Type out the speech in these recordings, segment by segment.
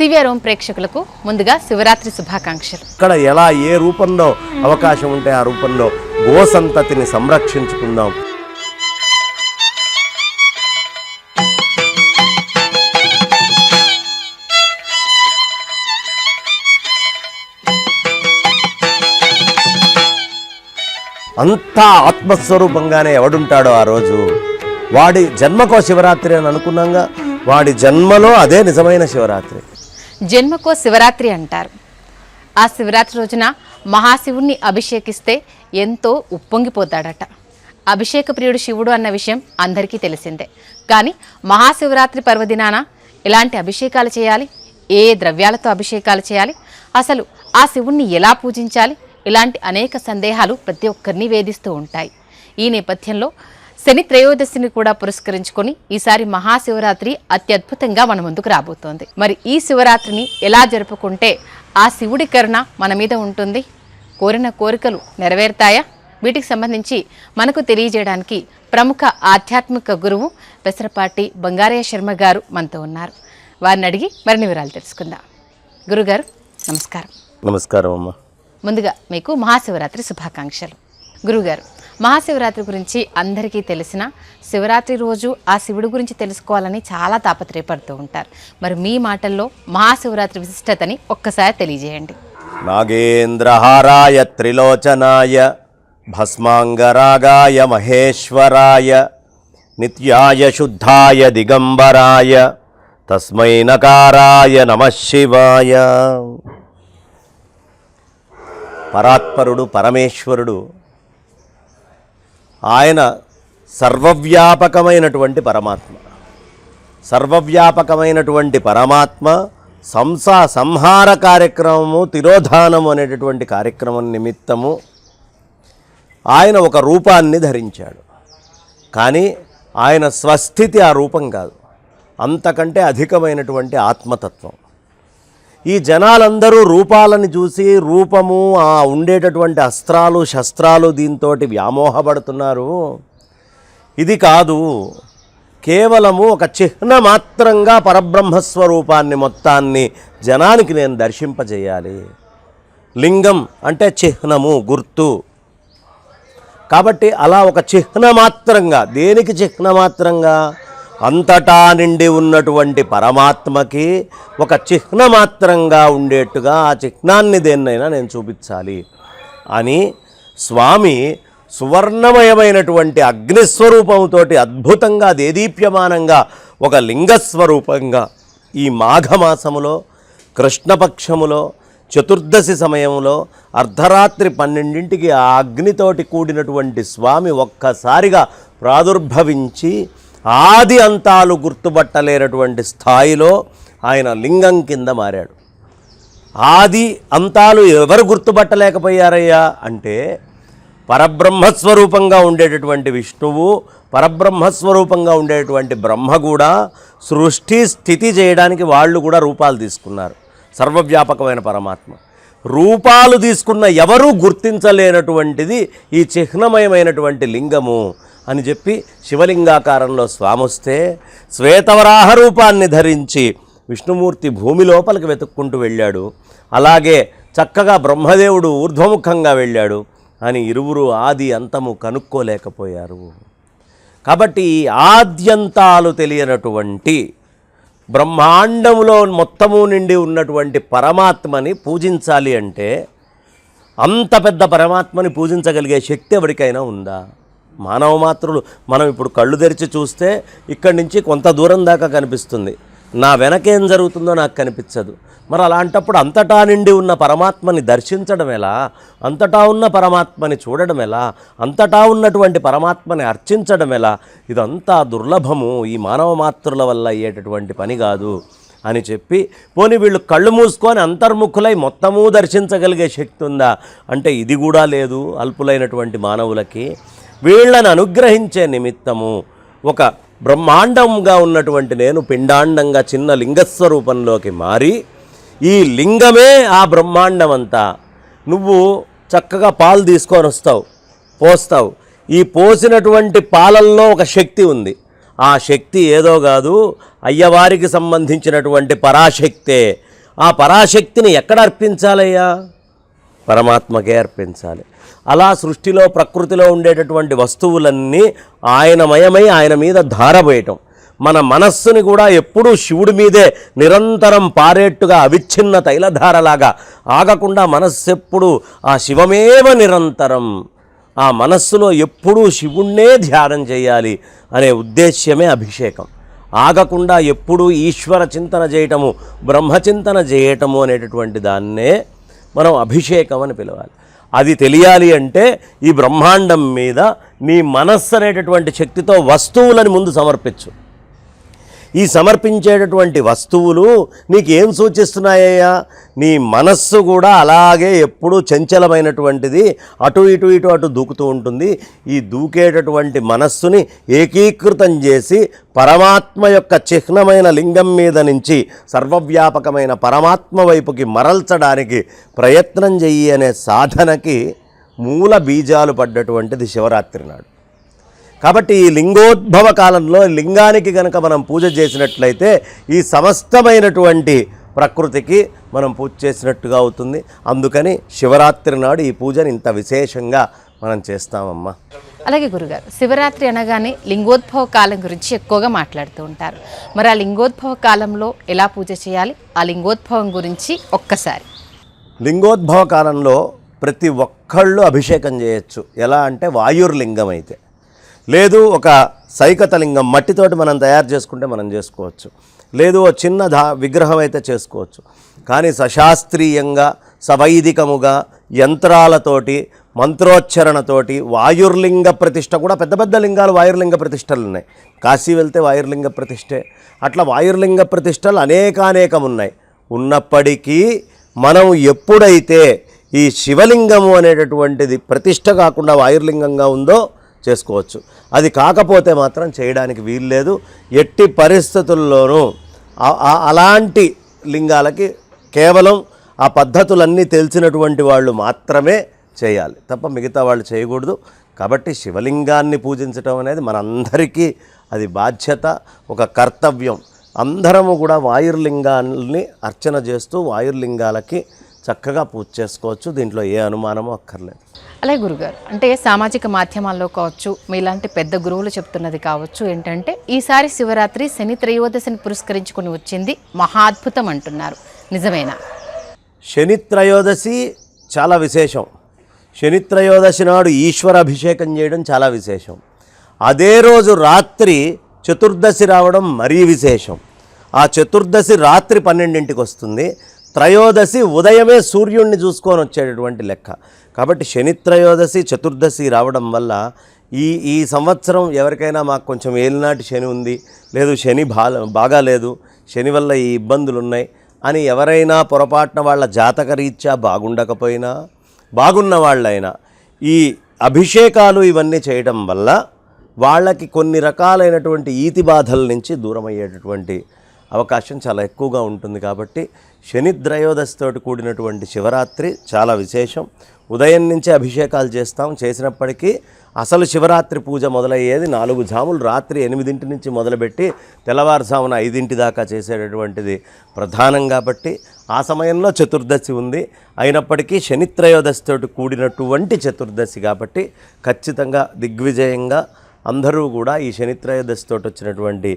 CVR ప్రేక్షకులకు ముందుగా శివరాత్రి శుభాకాంక్షలు. ఇక్కడ ఎలా ఏ రూపంలో అవకాశం ఉంటే ఆ రూపంలో గోసంతతిని సంరక్షించుకుందాం. అంతా ఆత్మస్వరూపంగానే ఎవడుంటాడో ఆ రోజు వాడి జన్మకో శివరాత్రి అని అనుకున్నాగా, వాడి జన్మలో అదే నిజమైన శివరాత్రి. జన్మకో శివరాత్రి అంటారు. ఆ శివరాత్రి రోజున మహాశివుణ్ణి అభిషేకిస్తే ఎంతో ఉప్పొంగిపోతాడట. అభిషేక ప్రియుడు శివుడు అన్న విషయం అందరికీ తెలిసిందే. కానీ మహాశివరాత్రి పర్వదినాన ఎలాంటి అభిషేకాలు చేయాలి, ఏ ద్రవ్యాలతో అభిషేకాలు చేయాలి, అసలు ఆ శివుణ్ణి ఎలా పూజించాలి, ఇలాంటి అనేక సందేహాలు ప్రతి ఒక్కరిని వేధిస్తూ ఉంటాయి. ఈ నేపథ్యంలో శని త్రయోదశిని కూడా పురస్కరించుకొని ఈసారి మహాశివరాత్రి అత్యద్భుతంగా మన ముందుకు రాబోతోంది. మరి ఈ శివరాత్రిని ఎలా జరుపుకుంటే ఆ శివుడి కరుణ మన మీద ఉంటుంది, కోరిన కోరికలు నెరవేరుతాయా? వీటికి సంబంధించి మనకు తెలియజేయడానికి ప్రముఖ ఆధ్యాత్మిక గురువు పెసరపాటి బంగారయ్య శర్మ గారు మనతో ఉన్నారు. వారిని అడిగి మరిన్ని వివరాలు తెలుసుకుందాం. గురుగారు నమస్కారం. నమస్కారం అమ్మా. ముందుగా మీకు మహాశివరాత్రి శుభాకాంక్షలు. గురుగారు, మహాశివరాత్రి గురించి అందరికీ తెలిసిన శివరాత్రి రోజు ఆ శివుడి గురించి తెలుసుకోవాలని చాలా తాపత్రయపడుతూ ఉంటారు. మరి మీ మాటల్లో మహాశివరాత్రి విశిష్టతని ఒక్కసారి తెలియజేయండి. నాగేంద్రహారాయ త్రిలోచనాయ భస్మాంగరాగాయ మహేశ్వరాయ నిత్యాయ శుద్ధాయ దిగంబరాయ తస్మై నకారాయ నమః శివాయ. పరాత్పరుడు పరమేశ్వరుడు ఆయన సర్వవ్యాపకమైనటువంటి పరమాత్మ. సర్వవ్యాపకమైనటువంటి పరమాత్మ సంహార కార్యక్రమము, తిరోధానము అనేటటువంటి కార్యక్రమం నిమిత్తము ఆయన ఒక రూపాన్ని ధరించాడు. కానీ ఆయన స్వస్థితి ఆ రూపం కాదు, అంతకంటే అధికమైనటువంటి ఆత్మతత్వం. ఈ జనాలందరూ రూపాలను చూసి రూపము, ఆ ఉండేటటువంటి అస్త్రాలు శస్త్రాలు దీంతో వ్యామోహపడుతున్నారు. ఇది కాదు, కేవలము ఒక చిహ్న మాత్రంగా పరబ్రహ్మస్వరూపాన్ని మొత్తాన్ని జనానికి నేను దర్శింపజేయాలి. లింగం అంటే చిహ్నము, గుర్తు. కాబట్టి అలా ఒక చిహ్నమాత్రంగా, దేనికి చిహ్నమాత్రంగా? అంతటా నిండి ఉన్నటువంటి పరమాత్మకి ఒక చిహ్నమాత్రంగా ఉండేట్టుగా ఆ చిహ్నాన్ని దేన్నైనా నేను చూపించాలి అని స్వామి సువర్ణమయమైనటువంటి అగ్నిస్వరూపంతో అద్భుతంగా దేదీప్యమానంగా ఒక లింగస్వరూపంగా ఈ మాఘమాసములో కృష్ణపక్షములో చతుర్దశి సమయంలో అర్ధరాత్రి 12ంటికి ఆ అగ్నితోటి కూడినటువంటి స్వామి ఒక్కసారిగా ప్రాదుర్భవించి ఆది అంతాలు గుర్తుపట్టలేనటువంటి స్థాయిలో ఆయన లింగం కింద మారాడు. ఆది అంతాలు ఎవరు గుర్తుపట్టలేకపోయారయ్యా అంటే పరబ్రహ్మస్వరూపంగా ఉండేటటువంటి విష్ణువు, పరబ్రహ్మస్వరూపంగా ఉండేటువంటి బ్రహ్మ కూడా సృష్టి స్థితి చేయడానికి వాళ్ళు కూడా రూపాలు తీసుకున్నారు. సర్వవ్యాపకమైన పరమాత్మ రూపాలు తీసుకున్న ఎవరూ గుర్తించలేనటువంటిది ఈ చిహ్నమయమైనటువంటి లింగము అని చెప్పి శివలింగాకారంలో స్వామొస్తే శ్వేతవరాహ రూపాన్ని ధరించి విష్ణుమూర్తి భూమి లోపలికి వెతుక్కుంటూ వెళ్ళాడు. అలాగే చక్కగా బ్రహ్మదేవుడు ఊర్ధ్వముఖంగా వెళ్ళాడు అని ఇరువురు ఆది అంతము కనుక్కోలేకపోయారు. కాబట్టి ఆద్యంతాలు తెలియనటువంటి బ్రహ్మాండములో మొత్తము నిండి ఉన్నటువంటి పరమాత్మని పూజించాలి అంటే అంత పెద్ద పరమాత్మని పూజించగలిగే శక్తి ఎవరికైనా ఉందా? మానవ మాత్రులు మనం ఇప్పుడు కళ్ళు తెరిచి చూస్తే ఇక్కడి నుంచి కొంత దూరం దాకా కనిపిస్తుంది, నా వెనకేం జరుగుతుందో నాకు కనిపించదు. మరి అలాంటప్పుడు అంతటా నిండి ఉన్న పరమాత్మని దర్శించడం ఎలా? అంతటా ఉన్న పరమాత్మని చూడడం ఎలా? అంతటా ఉన్నటువంటి పరమాత్మని అర్చించడం ఎలా? ఇదంతా దుర్లభము, ఈ మానవ మాత్రుల వల్ల అయ్యేటటువంటి పని కాదు అని చెప్పి, పోనీ వీళ్ళు కళ్ళు మూసుకొని అంతర్ముఖులై మొత్తము దర్శించగలిగే శక్తి ఉందా అంటే ఇది కూడా లేదు అల్పులైనటువంటి మానవులకి. వీళ్ళని అనుగ్రహించే నిమిత్తము ఒక బ్రహ్మాండంగా ఉన్నటువంటి నేను పిండాండంగా చిన్న లింగస్వరూపంలోకి మారి ఈ లింగమే ఆ బ్రహ్మాండం అంతా. నువ్వు చక్కగా పాలు తీసుకొని వస్తావు, పోస్తావు. ఈ పోసినటువంటి పాలల్లో ఒక శక్తి ఉంది. ఆ శక్తి ఏదో కాదు, అయ్యవారికి సంబంధించినటువంటి పరాశక్తే. ఆ పరాశక్తిని ఎక్కడ అర్పించాలయ్యా? పరమాత్మకే అర్పించాలి. అలా సృష్టిలో ప్రకృతిలో ఉండేటటువంటి వస్తువులన్నీ ఆయనమయమై ఆయన మీద ధారపోయటం. మన మనస్సుని కూడా ఎప్పుడూ శివుడి మీదే నిరంతరం పారేట్టుగా అవిచ్ఛిన్న తైలధారలాగా ఆగకుండా మనస్సు ఎప్పుడు ఆ శివమేవ నిరంతరం, ఆ మనస్సులో ఎప్పుడూ శివుణ్ణే ధ్యానం చేయాలి అనే ఉద్దేశ్యమే అభిషేకం. ఆగకుండా ఎప్పుడూ ఈశ్వర చింతన చేయటము, బ్రహ్మచింతన చేయటము అనేటటువంటి దాన్నే మనం అభిషేకం అని పిలవాలి. అది తెలియాలి అంటే ఈ బ్రహ్మాండం మీద నీ మనస్సు అనేటటువంటి శక్తితో వస్తువులని ముందు సమర్పించు. ఈ సమర్పించేటటువంటి వస్తువులు నీకేం సూచిస్తున్నాయ్యా? నీ మనస్సు కూడా అలాగే ఎప్పుడూ చంచలమైనటువంటిది, అటు ఇటు ఇటు అటు దూకుతూ ఉంటుంది. ఈ దూకేటటువంటి మనస్సుని ఏకీకృతం చేసి పరమాత్మ యొక్క చిహ్నమైన లింగం మీద నుంచి సర్వవ్యాపకమైన పరమాత్మ వైపుకి మరల్చడానికి ప్రయత్నం చెయ్యి అనే సాధనకి మూల బీజాలు పడ్డటువంటిది శివరాత్రి నాడు. కాబట్టి ఈ లింగోద్భవ కాలంలో లింగానికి కనుక మనం పూజ చేసినట్లయితే ఈ సమస్తమైనటువంటి ప్రకృతికి మనం పూజ చేసినట్టుగా అవుతుంది. అందుకని శివరాత్రి నాడు ఈ పూజని ఇంత విశేషంగా మనం చేస్తామమ్మా. అలాగే గురుగారు, శివరాత్రి అనగానే లింగోద్భవ కాలం గురించి ఎక్కువగా మాట్లాడుతూ ఉంటారు. మరి ఆ లింగోద్భవ కాలంలో ఎలా పూజ చేయాలి? ఆ లింగోద్భవం గురించి ఒక్కసారి. లింగోద్భవ కాలంలో ప్రతి ఒక్కళ్ళు అభిషేకం చేయొచ్చు. ఎలా అంటే వాయుర్లింగం అయితే, లేదు ఒక సైకత లింగం మట్టితోటి మనం తయారు చేసుకుంటే మనం చేసుకోవచ్చు, లేదు ఓ చిన్న విగ్రహం అయితే చేసుకోవచ్చు. కానీ సశాస్త్రీయంగా సవైదికముగా యంత్రాలతోటి మంత్రోచ్చరణతోటి వాయుర్లింగ ప్రతిష్ఠ కూడా, పెద్ద పెద్ద లింగాలు వాయుర్లింగ ప్రతిష్టలు ఉన్నాయి. కాశీ వెళ్తే వాయుర్లింగ ప్రతిష్ఠే. అట్లా వాయుర్లింగ ప్రతిష్టలు అనేకానేకం ఉన్నాయి. ఉన్నప్పటికీ మనం ఎప్పుడైతే ఈ శివలింగము అనేటటువంటిది ప్రతిష్ఠ కాకుండా వాయుర్లింగంగా ఉందో చేసుకోవచ్చు. అది కాకపోతే మాత్రం చేయడానికి వీల్లేదు. ఎట్టి పరిస్థితుల్లోనూ అలాంటి లింగాలకి కేవలం ఆ పద్ధతులన్నీ తెలిసినటువంటి వాళ్ళు మాత్రమే చేయాలి తప్ప మిగతా వాళ్ళు చేయకూడదు. కాబట్టి శివలింగాన్ని పూజించడం అనేది మనందరికీ అది బాధ్యత, ఒక కర్తవ్యం. అందరము కూడా వాయుర్లింగాన్ని అర్చన చేస్తూ వాయుర్లింగాలకి చక్కగా పూజ చేసుకోవచ్చు. దీంట్లో ఏ అనుమానమూ అక్కర్లేదు. అలాగే గురుగారు, అంటే సామాజిక మాధ్యమాల్లో కావచ్చు, మీలాంటి పెద్ద గురువులు చెప్తున్నది కావచ్చు ఏంటంటే ఈసారి శివరాత్రి శని త్రయోదశిని పురస్కరించుకొని వచ్చింది మహా అద్భుతం అంటున్నారు. నిజమేనా? శని త్రయోదశి చాలా విశేషం. శని త్రయోదశి నాడు ఈశ్వర అభిషేకం చేయడం చాలా విశేషం. అదే రోజు రాత్రి చతుర్దశి రావడం మరీ విశేషం. ఆ చతుర్దశి రాత్రి 12ంటికి వస్తుంది. త్రయోదశి ఉదయమే సూర్యుడిని చూసుకొని వచ్చేటటువంటి లెక్క. కాబట్టి శని త్రయోదశి చతుర్దశి రావడం వల్ల ఈ సంవత్సరం ఎవరికైనా మాకు కొంచెం ఏలినాటి శని ఉంది, లేదు శని బాగాలేదు, శని వల్ల ఈ ఇబ్బందులు ఉన్నాయి అని ఎవరైనా పొరపాటున వాళ్ళ జాతక రీత్యా బాగుండకపోయినా, బాగున్న వాళ్ళైనా ఈ అభిషేకాలు ఇవన్నీ చేయడం వల్ల వాళ్ళకి కొన్ని రకాలైనటువంటి ఈతి బాధల నుంచి దూరం అయ్యేటటువంటి అవకాశం చాలా ఎక్కువగా ఉంటుంది. కాబట్టి శని త్రయోదశితోటి కూడినటువంటి శివరాత్రి చాలా విశేషం. ఉదయం నుంచే అభిషేకాలు చేసినప్పటికీ అసలు శివరాత్రి పూజ మొదలయ్యేది 4 జాములు రాత్రి 8 నుంచి మొదలుపెట్టి తెల్లవారుజామున 5 దాకా చేసేటటువంటిది ప్రధానం. కాబట్టి ఆ సమయంలో చతుర్దశి ఉంది. అయినప్పటికీ శని త్రయోదశితోటి కూడినటువంటి చతుర్దశి కాబట్టి ఖచ్చితంగా దిగ్విజయంగా అందరూ కూడా ఈ శని త్రయోదశితోటి వచ్చినటువంటి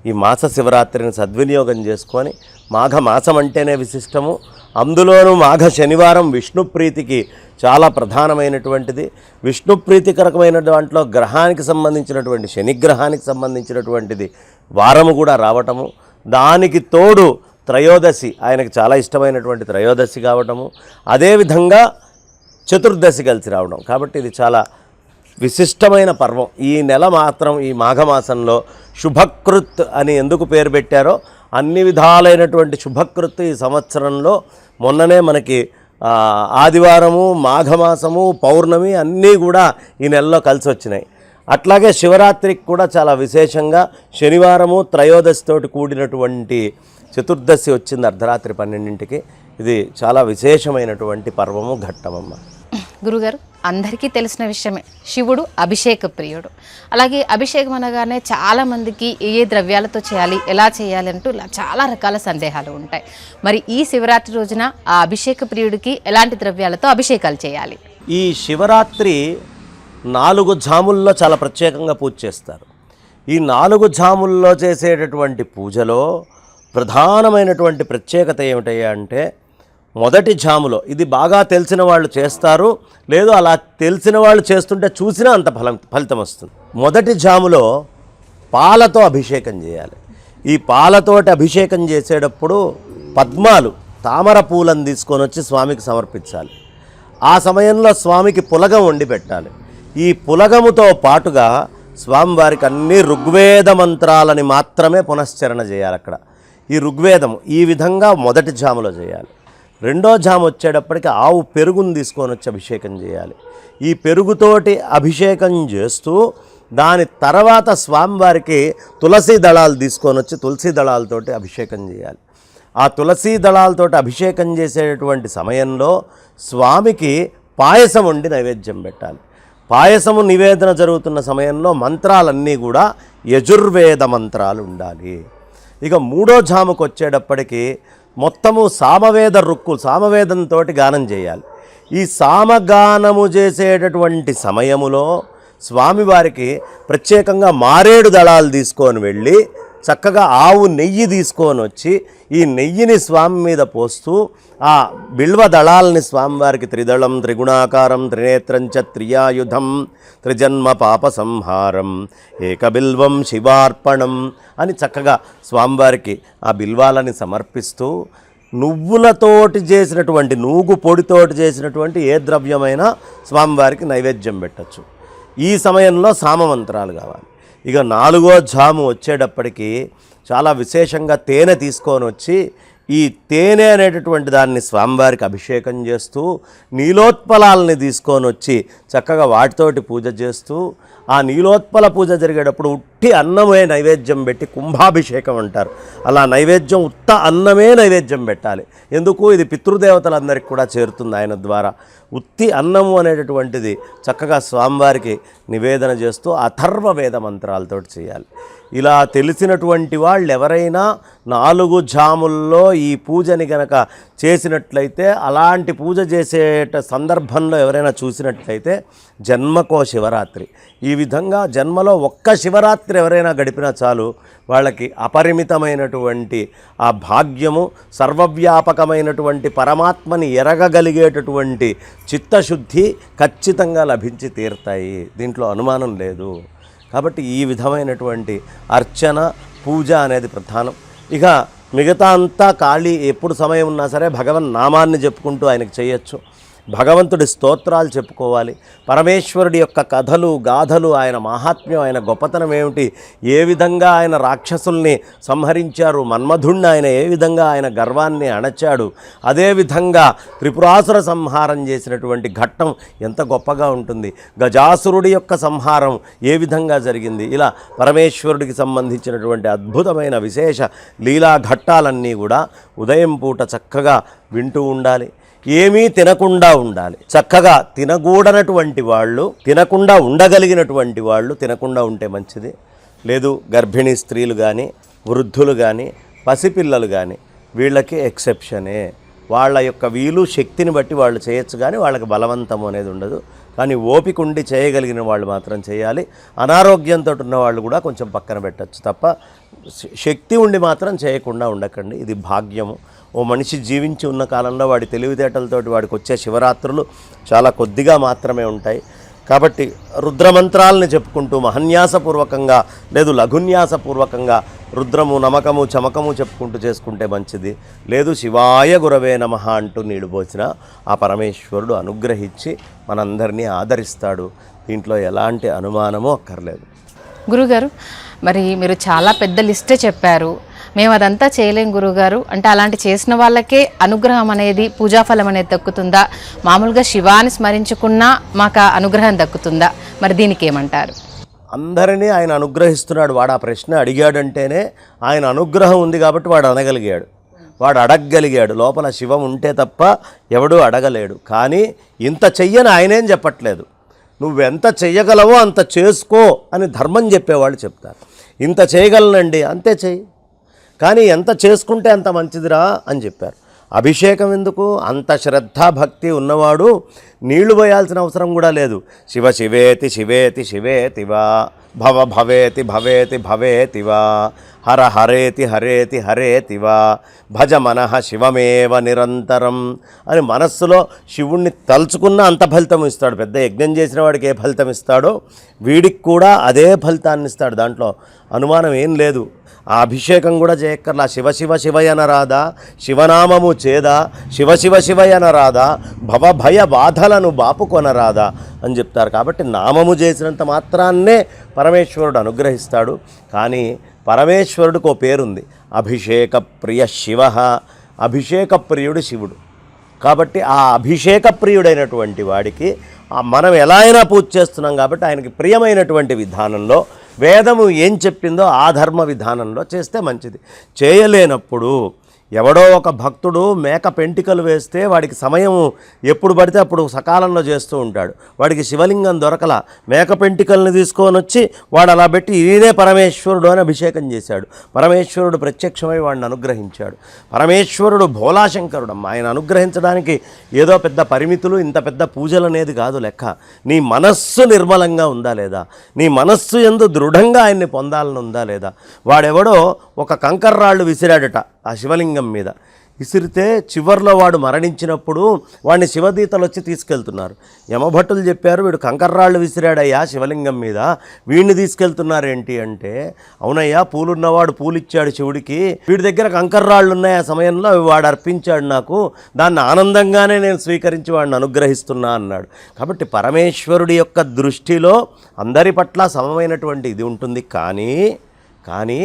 ఈ మాస శివరాత్రిని సద్వినియోగం చేసుకొని, మాఘమాసం అంటేనే విశిష్టము, అందులోనూ మాఘ శనివారం విష్ణు ప్రీతికి చాలా ప్రధానమైనటువంటిది. విష్ణు ప్రీతికరకమైన దాంట్లో గ్రహానికి సంబంధించినటువంటి శనిగ్రహానికి సంబంధించినటువంటిది వారము కూడా రావటము, దానికి తోడు త్రయోదశి ఆయనకు చాలా ఇష్టమైనటువంటి త్రయోదశి కావటము, అదేవిధంగా చతుర్దశి కలిసి రావడం. కాబట్టి ఇది చాలా విశిష్టమైన పర్వం. ఈ నెల మాత్రం ఈ మాఘమాసంలో శుభకృత్ అని ఎందుకు పేరు పెట్టారో అన్ని విధాలైనటువంటి శుభకృత్ ఈ సంవత్సరంలో మొన్ననే మనకి ఆదివారము, మాఘమాసము, పౌర్ణమి అన్నీ కూడా ఈ నెలలో కలిసి వచ్చినాయి. అట్లాగే శివరాత్రికి కూడా చాలా విశేషంగా శనివారము త్రయోదశితోటి కూడినటువంటి చతుర్దశి వచ్చింది అర్ధరాత్రి 12ంటికి. ఇది చాలా విశేషమైనటువంటి పర్వము, ఘట్టమమ్మ. గురుగారు, అందరికీ తెలిసిన విషయమే, శివుడు అభిషేక ప్రియుడు. అలాగే అభిషేకం అనగానే చాలామందికి ఏ ఏ ద్రవ్యాలతో చేయాలి, ఎలా చేయాలి అంటూ చాలా రకాల సందేహాలు ఉంటాయి. మరి ఈ శివరాత్రి రోజున ఆ అభిషేక ప్రియుడికి ఎలాంటి ద్రవ్యాలతో అభిషేకాలు చేయాలి? ఈ శివరాత్రి 4 జాముల్లో చాలా ప్రత్యేకంగా పూజ చేస్తారు. ఈ 4 జాముల్లో చేసేటటువంటి పూజలో ప్రధానమైనటువంటి ప్రత్యేకత ఏమిటయ్యా అంటే, మొదటి జాములో ఇది బాగా తెలిసిన వాళ్ళు చేస్తారు, లేదు అలా తెలిసిన వాళ్ళు చేస్తుంటే చూసినా అంత ఫలితం వస్తుంది. మొదటి జాములో పాలతో అభిషేకం చేయాలి. ఈ పాలతోటి అభిషేకం చేసేటప్పుడు పద్మాలు, తామర పూలను తీసుకొని వచ్చి స్వామికి సమర్పించాలి. ఆ సమయంలో స్వామికి పులగం వండి పెట్టాలి. ఈ పులగముతో పాటుగా స్వామివారికి అన్ని ఋగ్వేద మంత్రాలని మాత్రమే పునశ్చరణ చేయాలి. అక్కడ ఈ ఋగ్వేదము ఈ విధంగా మొదటి జాములో చేయాలి. రెండో జాము వచ్చేటప్పటికి ఆవు పెరుగును తీసుకొని వచ్చి అభిషేకం చేయాలి. ఈ పెరుగుతోటి అభిషేకం చేస్తూ దాని తర్వాత స్వామివారికి తులసి దళాలు తీసుకొని వచ్చి తులసి దళాలతోటి అభిషేకం చేయాలి. ఆ తులసి దళాలతోటి అభిషేకం చేసేటటువంటి సమయంలో స్వామికి పాయసం వండి నైవేద్యం పెట్టాలి. పాయసము నివేదన జరుగుతున్న సమయంలో మంత్రాలన్నీ కూడా యజుర్వేద మంత్రాలు ఉండాలి. ఇక మూడో జాముకు వచ్చేటప్పటికి మొత్తము సామవేద రుక్కులు, సామవేదంతో గానం చేయాలి. ఈ సామగానము చేసేటటువంటి సమయములో స్వామివారికి ప్రత్యేకంగా మారేడు దళాలు తీసుకొని వెళ్ళి చక్కగా ఆవు నెయ్యి తీసుకొని వచ్చి ఈ నెయ్యిని స్వామి మీద పోస్తూ ఆ బిల్వ దళాలని స్వామివారికి త్రిదళం త్రిగుణాకారం త్రినేత్రంచ త్రియాయుధం త్రిజన్మ పాప సంహారం ఏకబిల్వం శివార్పణం అని చక్కగా స్వామివారికి ఆ బిల్వాలని సమర్పిస్తూ నువ్వులతోటి చేసినటువంటి నూగు పొడితోటి చేసినటువంటి ఏ ద్రవ్యమైనా స్వామివారికి నైవేద్యం పెట్టచ్చు. ఈ సమయంలో సామమంత్రాలు కావాలి. ఇక 4వ జాము వచ్చేటప్పటికి చాలా విశేషంగా తేనె తీసుకొని వచ్చి ఈ తేనె అనేటటువంటి దాన్ని స్వామివారికి అభిషేకం చేస్తూ నీలోత్పలాలని తీసుకొని వచ్చి చక్కగా వాటితోటి పూజ చేస్తూ ఆ నీలోత్పల పూజ జరిగేటప్పుడు ఉట్టి అన్నమే నైవేద్యం పెట్టి కుంభాభిషేకం అంటారు. అలా నైవేద్యం ఉత్త అన్నమే నైవేద్యం పెట్టాలి. ఎందుకు? ఇది పితృదేవతలందరికీ కూడా చేరుతుంది ఆయన ద్వారా. ఉత్తి అన్నము అనేటటువంటిది చక్కగా స్వామివారికి నివేదన చేస్తూ అథర్వ వేద మంత్రాలతోటి చేయాలి. ఇలా తెలిసినటువంటి వాళ్ళు ఎవరైనా 4 జాముల్లో ఈ పూజని గనక చేసినట్లయితే, అలాంటి పూజ చేసే సందర్భంలో ఎవరైనా చూసినట్లయితే జన్మకో శివరాత్రి, ఈ విధంగా జన్మలో ఒక్క శివరాత్రి ఎవరైనా గడిపినా చాలు వాళ్ళకి అపరిమితమైనటువంటి ఆ భాగ్యము, సర్వవ్యాపకమైనటువంటి పరమాత్మని ఎరగగలిగేటటువంటి చిత్తశుద్ధి ఖచ్చితంగా లభించి తీరుతాయి. దీంట్లో అనుమానం లేదు. కాబట్టి ఈ విధమైనటువంటి అర్చన, పూజ అనేది ప్రధానం. ఇక మిగతా అంతా ఖాళీ, ఎప్పుడు సమయం ఉన్నా సరే భగవన్ నామాన్ని చెప్పుకుంటూ ఆయనకు చేయొచ్చు. భగవంతుడి స్తోత్రాలు చెప్పుకోవాలి. పరమేశ్వరుడి యొక్క కథలు, గాథలు, ఆయన మహాత్మ్యం, ఆయన గొప్పతనం ఏమిటి, ఏ విధంగా ఆయన రాక్షసుల్ని సంహరించారు, మన్మధుణ్ణి ఆయన ఏ విధంగా ఆయన గర్వాన్ని అణచాడు, అదేవిధంగా త్రిపురాసుర సంహారం చేసినటువంటి ఘట్టం ఎంత గొప్పగా ఉంటుంది, గజాసురుడి యొక్క సంహారం ఏ విధంగా జరిగింది, ఇలా పరమేశ్వరుడికి సంబంధించినటువంటి అద్భుతమైన విశేష లీలా ఘట్టాలన్నీ కూడా ఉదయం పూట చక్కగా వింటూ ఉండాలి. ఏమీ తినకుండా ఉండాలి. చక్కగా తినకూడనటువంటి వాళ్ళు, తినకుండా ఉండగలిగినటువంటి వాళ్ళు తినకుండా ఉంటే మంచిది. లేదు గర్భిణీ స్త్రీలు కానీ, వృద్ధులు కానీ, పసిపిల్లలు కానీ వీళ్ళకి ఎక్సెప్షనే. వాళ్ళ యొక్క వీలు శక్తిని బట్టి వాళ్ళు చేయొచ్చు, కానీ వాళ్ళకి బలవంతం అనేది ఉండదు. కానీ ఓపిక ఉండి చేయగలిగిన వాళ్ళు మాత్రం చేయాలి. అనారోగ్యంతో ఉన్న వాళ్ళు కూడా కొంచెం పక్కన పెట్టచ్చు తప్ప శక్తి ఉండి మాత్రం చేయకుండా ఉండకండి. ఇది భాగ్యము. ఓ మనిషి జీవించి ఉన్న కాలంలో వాడి తెలివితేటలతోటి వాడికి వచ్చే శివరాత్రులు చాలా కొద్దిగా మాత్రమే ఉంటాయి. కాబట్టి రుద్రమంత్రాలని చెప్పుకుంటూ మహన్యాసపూర్వకంగా, లేదు లఘున్యాసపూర్వకంగా రుద్రము, నమకము, చమకము చెప్పుకుంటూ చేసుకుంటే మంచిది. లేదు శివాయ గురవే నమః అంటూ నీళ్ళు పోసిన ఆ పరమేశ్వరుడు అనుగ్రహించి మనందరినీ ఆదరిస్తాడు. దీంట్లో ఎలాంటి అనుమానమూ అక్కర్లేదు. గురుగారు, మరి మీరు చాలా పెద్ద లిస్టే చెప్పారు. మేము అదంతా చేయలేం గురుగారు అంటే, అలాంటి చేసిన వాళ్ళకే అనుగ్రహం అనేది, పూజాఫలం అనేది దక్కుతుందా? మామూలుగా శివాని స్మరించుకున్నా మాకు అనుగ్రహం దక్కుతుందా? మరి దీనికి ఏమంటారు? అందరినీ ఆయన అనుగ్రహిస్తున్నాడు. వాడు ఆ ప్రశ్న అడిగాడంటేనే ఆయన అనుగ్రహం ఉంది కాబట్టి వాడు అనగలిగాడు. వాడు అడగగలిగాడు. లోపల శివం ఉంటే తప్ప ఎవడూ అడగలేడు. కానీ ఇంత చెయ్యని ఆయనేం చెప్పట్లేదు. నువ్వెంత చెయ్యగలవో అంత చేసుకో అని ధర్మం చెప్పేవాళ్ళు చెప్తారు. ఇంత చేయగలనండి, అంతే చెయ్యి, కానీ ఎంత చేసుకుంటే అంత మంచిదిరా అని చెప్పారు. అభిషేకం ఎందుకు? అంత శ్రద్ధ భక్తి ఉన్నవాడు నీళ్లు పోయాల్సిన అవసరం కూడా లేదు. శివ శివేతి శివేతి శివేతివా, భవ భవేతి భవేతి భవేతివా, హర హరేతి హరేతి హరేతివా, భజ మనః శివమేవ నిరంతరం అని మనస్సులో శివుణ్ణి తలుచుకున్న అంత ఫలితం ఇస్తాడు. పెద్ద యజ్ఞం చేసిన వాడికి ఏ ఫలితం ఇస్తాడో వీడికి కూడా అదే ఫలితాన్ని ఇస్తాడు. దాంట్లో అనుమానం ఏం లేదు. ఆ అభిషేకం కూడా చేయక్కర్లా. శివ శివ శివయనరాదా, శివనామము చేదా, శివ శివ శివయనరాదా, భవభయ బాధలను బాపుకొనరాదా అని చెప్తారు. కాబట్టి నామము చేసినంత మాత్రాన్నే పరమేశ్వరుడు అనుగ్రహిస్తాడు. కానీ పరమేశ్వరుడికి ఓ పేరుంది, అభిషేక ప్రియ శివ. అభిషేక ప్రియుడు శివుడు. కాబట్టి ఆ అభిషేక ప్రియుడైనటువంటి వాడికి మనం ఎలా అయినా పూజ చేస్తున్నాం కాబట్టి ఆయనకి ప్రియమైనటువంటి విధానంలో వేదము ఏం చెప్పిందో ఆ ధర్మ విధానంలో చేస్తే మంచిది. చేయలేనప్పుడు ఎవడో ఒక భక్తుడు మేక పెంటికలు వేస్తే వాడికి సమయం ఎప్పుడు పడితే అప్పుడు సకాలంలో చేస్తూ ఉంటాడు. వాడికి శివలింగం దొరకల, మేక పెంటికల్ని తీసుకొని వచ్చి వాడు అలా పెట్టి ఈయనే పరమేశ్వరుడు అని అభిషేకం చేశాడు. పరమేశ్వరుడు ప్రత్యక్షమై వాడిని అనుగ్రహించాడు. పరమేశ్వరుడు భోలాశంకరుడమ్మ. ఆయన అనుగ్రహించడానికి ఏదో పెద్ద పరిమితులు, ఇంత పెద్ద పూజలు అనేది కాదు లెక్క. నీ మనస్సు నిర్మలంగా ఉందా లేదా, నీ మనస్సు యందు దృఢంగా ఆయన్ని పొందాలని ఉందా లేదా. వాడెవడో ఒక కంకర్రాళ్ళు విసిరాడట ఆ శివలింగం మీద. విసిరితే చివర్లో వాడు మరణించినప్పుడు వాడిని శివదీతలు వచ్చి తీసుకెళ్తున్నారు. యమభట్టులు చెప్పారు, వీడు కంకర్రాళ్ళు విసిరాడయ్యా శివలింగం మీద, వీడిని తీసుకెళ్తున్నారేంటి అంటే, అవునయ్యా పూలున్నవాడు పూలిచ్చాడు శివుడికి, వీడి దగ్గర కంకర్రాళ్ళు ఉన్నాయి, ఆ సమయంలో వాడు అర్పించాడు నాకు, దాన్ని ఆనందంగానే నేను స్వీకరించి వాడిని అనుగ్రహిస్తున్నా అన్నాడు. కాబట్టి పరమేశ్వరుడి యొక్క దృష్టిలో అందరి పట్ల సమమైనటువంటి ఇది ఉంటుంది. కానీ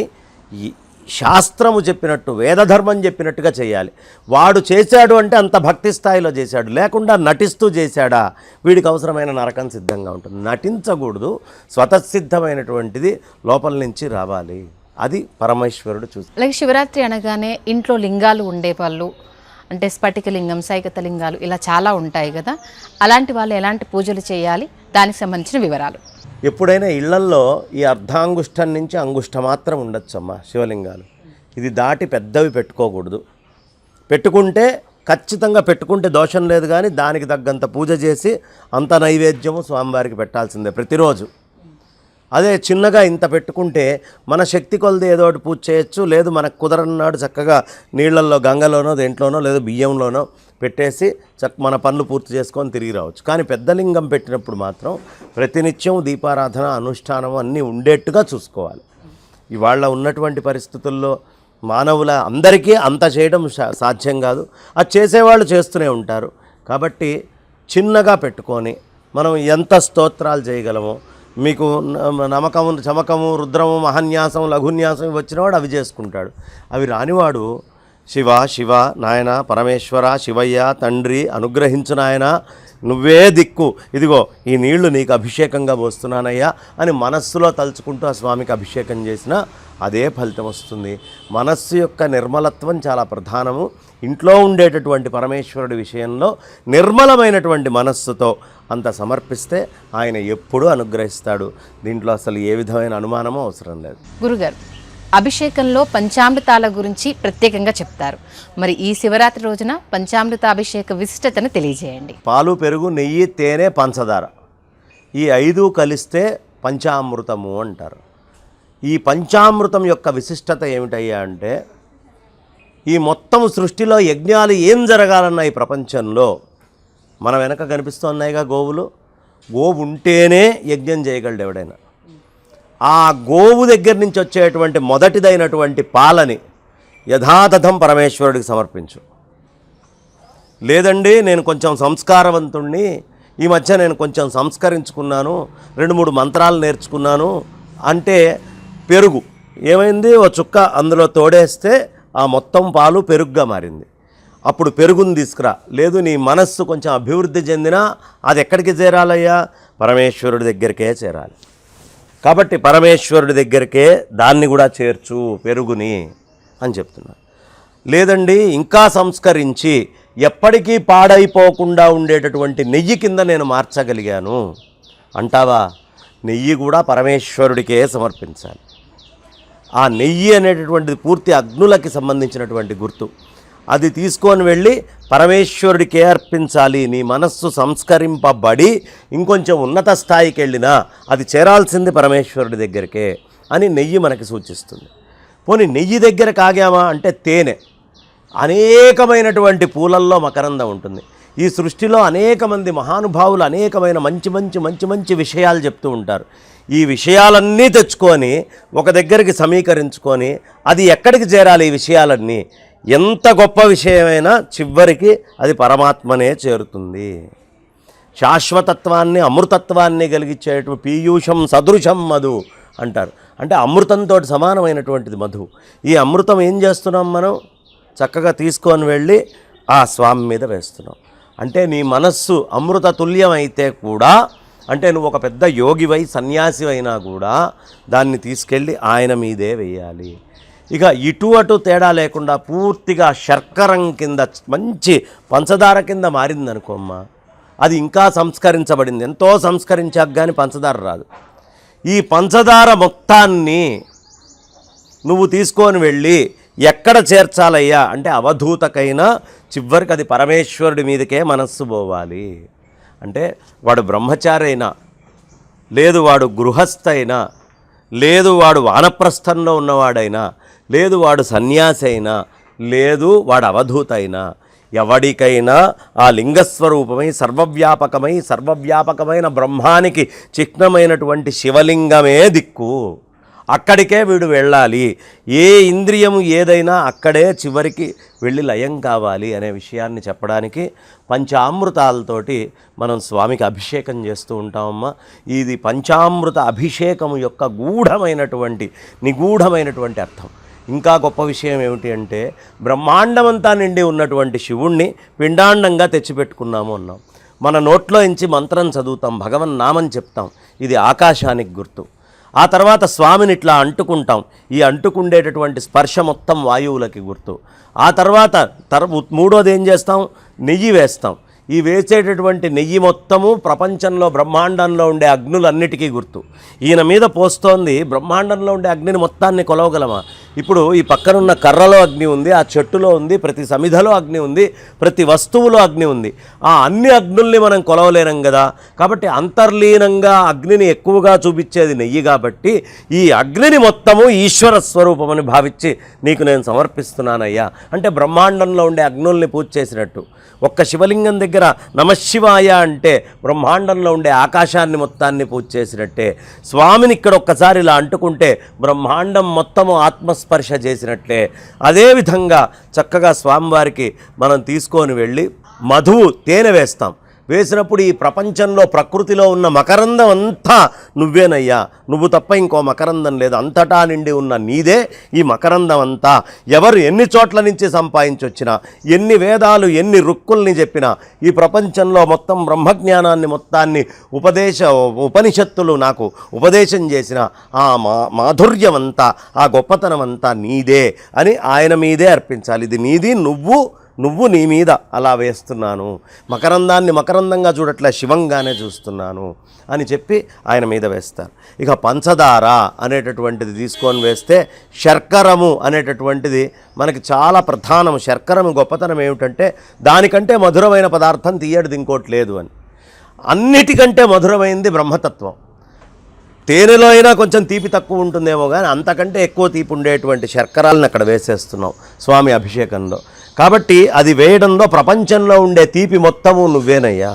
ఈ శాస్త్రము చెప్పినట్టు, వేదధర్మం చెప్పినట్టుగా చేయాలి. వాడు చేశాడు అంటే అంత భక్తి స్థాయిలో చేశాడు, లేకుండా నటిస్తూ చేశాడా వీడికి అవసరమైన నరకం సిద్ధంగా ఉంటుంది. నటించకూడదు, స్వతసిద్ధమైనటువంటిది లోపల నుంచి రావాలి. అది పరమేశ్వరుడు చూసి. అలాగే శివరాత్రి అనగానే ఇంట్లో లింగాలు ఉండేవాళ్ళు, అంటే స్ఫటిక లింగం, సైకత లింగాలు ఇలా చాలా ఉంటాయి కదా, అలాంటి వాళ్ళు ఎలాంటి పూజలు చేయాలి, దానికి సంబంధించిన వివరాలు. ఎప్పుడైనా ఇళ్లల్లో ఈ అర్ధాంగుష్టం నుంచి అంగుష్ట మాత్రం ఉండొచ్చమ్మా శివలింగాలు. ఇది దాటి పెద్దవి పెట్టుకోకూడదు. పెట్టుకుంటే ఖచ్చితంగా పెట్టుకుంటే దోషం లేదు, కానీ దానికి తగ్గంత పూజ చేసి అంత నైవేద్యము స్వామివారికి పెట్టాల్సిందే ప్రతిరోజు. అదే చిన్నగా ఇంత పెట్టుకుంటే మన శక్తి కొలది ఏదో ఒకటి పూజ చేయొచ్చు, లేదు మనకు కుదరన్నాడు చక్కగా నీళ్లల్లో, గంగలోనో, దేంట్లోనో, లేదు బియ్యంలోనో పెట్టేసి మన పనులు పూర్తి చేసుకొని తిరిగి రావచ్చు. కానీ పెద్ద లింగం పెట్టినప్పుడు మాత్రం ప్రతినిత్యం దీపారాధన, అనుష్ఠానం అన్నీ ఉండేట్టుగా చూసుకోవాలి. ఇవాళ ఉన్నటువంటి పరిస్థితుల్లో మానవుల అందరికీ అంత చేయడం సాధ్యం కాదు. అది చేసేవాళ్ళు చేస్తూనే ఉంటారు. కాబట్టి చిన్నగా పెట్టుకొని మనం ఎంత స్తోత్రాలు చేయగలమో, మీకు నమకము, చమకము, రుద్రము, మహన్యాసం, లఘున్యాసం ఇవి వచ్చినవాడు అవి చేసుకుంటాడు. అవి రానివాడు శివ శివ నాయన, పరమేశ్వర, శివయ్య, తండ్రి అనుగ్రహించు నాయన, నువ్వే దిక్కు, ఇదిగో ఈ నీళ్లు నీకు అభిషేకంగా పోస్తున్నానయ్యా అని మనస్సులో తలుచుకుంటూ ఆ స్వామికి అభిషేకం చేసినా అదే ఫలితం వస్తుంది. మనస్సు యొక్క నిర్మలత్వం చాలా ప్రధానము. ఇంట్లో ఉండేటటువంటి పరమేశ్వరుడి విషయంలో నిర్మలమైనటువంటి మనస్సుతో అంత సమర్పిస్తే ఆయన ఎప్పుడూ అనుగ్రహిస్తాడు. దీంట్లో అసలు ఏ విధమైన అనుమానమూ అవసరం లేదు. గురుగారు, అభిషేకంలో పంచామృతాల గురించి ప్రత్యేకంగా చెప్తారు. మరి ఈ శివరాత్రి రోజున పంచామృత అభిషేక విశిష్టతను తెలియజేయండి. పాలు, పెరుగు, నెయ్యి, తేనె, పంచదార ఈ 5 కలిస్తే పంచామృతము అంటారు. ఈ పంచామృతం యొక్క విశిష్టత ఏమిటయ్యా అంటే, ఈ మొత్తం సృష్టిలో యజ్ఞాలు ఏం జరగాలన్న ఈ ప్రపంచంలో మన వెనక కనిపిస్తున్నాయిగా గోవులు. గోవు ఉంటేనే యజ్ఞం చేయగలడు ఎవడైనా. ఆ గోవు దగ్గర నుంచి వచ్చేటువంటి మొదటిదైనటువంటి పాలని యథాతథం పరమేశ్వరుడికి సమర్పించు. లేదండి నేను కొంచెం సంస్కారవంతుణ్ణి, ఈ మధ్య నేను కొంచెం సంస్కరించుకున్నాను, 2-3 మంత్రాలు నేర్చుకున్నాను అంటే పెరుగు ఏమైంది, ఓ చుక్క అందులో తోడేస్తే ఆ మొత్తం పాలు పెరుగుగా మారింది. అప్పుడు పెరుగుని తీసుకురా. లేదు నీ మనస్సు కొంచెం అభివృద్ధి చెందినా అది ఎక్కడికి చేరాలయ్యా, పరమేశ్వరుడి దగ్గరికే చేరాలి. కాబట్టి పరమేశ్వరుడి దగ్గరికే దాన్ని కూడా చేర్చు పెరుగుని అని చెప్తున్నారు. లేదండి ఇంకా సంస్కరించి ఎప్పటికీ పాడైపోకుండా ఉండేటటువంటి నెయ్యి కింద నేను మార్చగలిగాను అంటావా? నెయ్యి కూడా పరమేశ్వరుడికే సమర్పించాలి. ఆ నెయ్యి అనేటటువంటిది పూర్తి అగ్నులకి సంబంధించినటువంటి గుర్తు. అది తీసుకొని వెళ్ళి పరమేశ్వరుడికే అర్పించాలి. నీ మనస్సు సంస్కరింపబడి ఇంకొంచెం ఉన్నత స్థాయికి వెళ్ళినా అది చేరాల్సింది పరమేశ్వరుడి దగ్గరికే అని నెయ్యి మనకి సూచిస్తుంది. పోనీ నెయ్యి దగ్గర కాగామా అంటే తేనె, అనేకమైనటువంటి పూలల్లో మకరందం ఉంటుంది. ఈ సృష్టిలో అనేక మంది మహానుభావులు అనేకమైన మంచి విషయాలు చెప్తూ ఉంటారు. ఈ విషయాలన్నీ తెచ్చుకొని ఒక దగ్గరికి సమీకరించుకొని అది ఎక్కడికి చేరాలి? ఈ విషయాలన్నీ ఎంత గొప్ప విషయమైనా చివరికి అది పరమాత్మనే చేరుతుంది. శాశ్వతత్వాన్ని అమృతత్వాన్ని కలిగించేటువంటి పీయూషం సదృశం మధు అంటారు. అంటే అమృతంతో సమానమైనటువంటిది మధు. ఈ అమృతం ఏం చేస్తున్నాం మనం? చక్కగా తీసుకొని వెళ్ళి ఆ స్వామి మీద వేస్తున్నాం. అంటే నీ మనస్సు అమృత తుల్యం అయితే కూడా, అంటే నువ్వు ఒక పెద్ద యోగివై సన్యాసి అయినా కూడా దాన్ని తీసుకెళ్ళి ఆయన మీదే వేయాలి. ఇక ఇటు అటు తేడా లేకుండా పూర్తిగా శర్కరం కింద మంచి పంచదార కింద మారిందనుకోమ్మా, అది ఇంకా సంస్కరించబడింది. ఎంతో సంస్కరించాక కానీ పంచదార రాదు. ఈ పంచదార మొత్తాన్ని నువ్వు తీసుకొని వెళ్ళి ఎక్కడ చేర్చాలయ్యా అంటే అవధూతకైనా చివరికి అది పరమేశ్వరుడి మీదకే మనస్సు పోవాలి. అంటే వాడు బ్రహ్మచారి అయినా, లేదు వాడు గృహస్థ అయినా, లేదు వాడు వానప్రస్థంలో ఉన్నవాడైనా, లేదు వాడు సన్యాసి అయినా, లేదు వాడు అవధూత అయినా, ఎవడికైనా ఆ లింగస్వరూపమై సర్వవ్యాపకమైన బ్రహ్మానికి చిహ్నమైనటువంటి శివలింగమే దిక్కు. అక్కడికే వీడు వెళ్ళాలి. ఏ ఇంద్రియము ఏదైనా అక్కడే చివరికి వెళ్ళి లయం కావాలి అనే విషయాన్ని చెప్పడానికి పంచామృతాలతోటి మనం స్వామికి అభిషేకం చేస్తూ ఉంటామమ్మా. ఇది పంచామృత అభిషేకము యొక్క నిగూఢమైనటువంటి అర్థం. ఇంకా గొప్ప విషయం ఏమిటి అంటే బ్రహ్మాండమంతా నిండి ఉన్నటువంటి శివుణ్ణి పిండాండంగా తెచ్చిపెట్టుకున్నాము అన్నాం. మన నోట్లో నుంచి మంత్రం చదువుతాం, భగవన్నామం చెప్తాం, ఇది ఆకాశానికి గుర్తు. ఆ తర్వాత స్వామిని ఇట్లా అంటుకుంటాం, ఈ అంటుకుండేటటువంటి స్పర్శ మొత్తం వాయువులకి గుర్తు. ఆ తర్వాత మూడోది ఏం చేస్తాం? నెయ్యి వేస్తాం. ఈ వేసేటటువంటి నెయ్యి మొత్తము ప్రపంచంలో బ్రహ్మాండంలో ఉండే అగ్నులన్నిటికీ గుర్తు. ఈయన మీద పోస్తోంది బ్రహ్మాండంలో ఉండే అగ్నిని మొత్తాన్ని కొలవగలమా? ఇప్పుడు ఈ పక్కనున్న కర్రలో అగ్ని ఉంది, ఆ చెట్టులో ఉంది, ప్రతి సమిధలో అగ్ని ఉంది, ప్రతి వస్తువులో అగ్ని ఉంది. ఆ అన్ని అగ్నుల్ని మనం కొలవలేనం కదా. కాబట్టి అంతర్లీనంగా అగ్నిని ఎక్కువగా చూపించేది నెయ్యి కాబట్టి ఈ అగ్నిని మొత్తము ఈశ్వర స్వరూపమని భావించి నీకు నేను సమర్పిస్తున్నానయ్యా అంటే బ్రహ్మాండంలో ఉండే అగ్నుల్ని పూజ చేసినట్టు. ఒక్క శివలింగం దగ్గర నమశివాయ అంటే బ్రహ్మాండంలో ఉండే ఆకాశాన్ని మొత్తాన్ని పూజ చేసినట్టే. స్వామిని ఇక్కడ ఒక్కసారి ఇలా అంటుకుంటే బ్రహ్మాండం మొత్తము ఆత్మస్పర్శ చేసినట్లే. అదేవిధంగా చక్కగా స్వామివారికి మనం తీసుకొని వెళ్ళి మధువు తేనె వేస్తాం. వేసినప్పుడు ఈ ప్రపంచంలో ప్రకృతిలో ఉన్న మకరందం అంతా నువ్వేనయ్యా, నువ్వు తప్ప ఇంకో మకరందం లేదు, అంతటా నిండి ఉన్న నీదే ఈ మకరందం అంతా. ఎవరు ఎన్ని చోట్ల నుంచి సంపాదించొచ్చినా, ఎన్ని వేదాలు ఎన్ని రుక్కుల్ని చెప్పినా, ఈ ప్రపంచంలో మొత్తం బ్రహ్మజ్ఞానాన్ని మొత్తాన్ని ఉపనిషత్తులు నాకు ఉపదేశం చేసిన ఆ మాధుర్యం అంతా, ఆ గొప్పతనం అంతా నీదే అని ఆయన మీదే అర్పించాలి. ఇది నీది, నువ్వు నీ మీద అలా వేస్తున్నాను, మకరందాన్ని మకరందంగా చూడట్లే శివంగానే చూస్తున్నాను అని చెప్పి ఆయన మీద వేస్తారు. ఇక పంచదార అనేటటువంటిది తీసుకొని వేస్తే శర్కరము అనేటటువంటిది మనకి చాలా ప్రధానం. శర్కరము గొప్పతనం ఏమిటంటే దానికంటే మధురమైన పదార్థం తీయడిది ఇంకోటి లేదు అని. అన్నిటికంటే మధురమైంది బ్రహ్మతత్వం. తేనెలో అయినా కొంచెం తీపి తక్కువ ఉంటుందేమో కానీ అంతకంటే ఎక్కువ తీపి ఉండేటువంటి శర్కరాలను అక్కడ వేసేస్తున్నాం స్వామి అభిషేకంలో. కాబట్టి అది వేయడంలో ప్రపంచంలో ఉండే తీపి మొత్తము నువ్వేనయ్యా.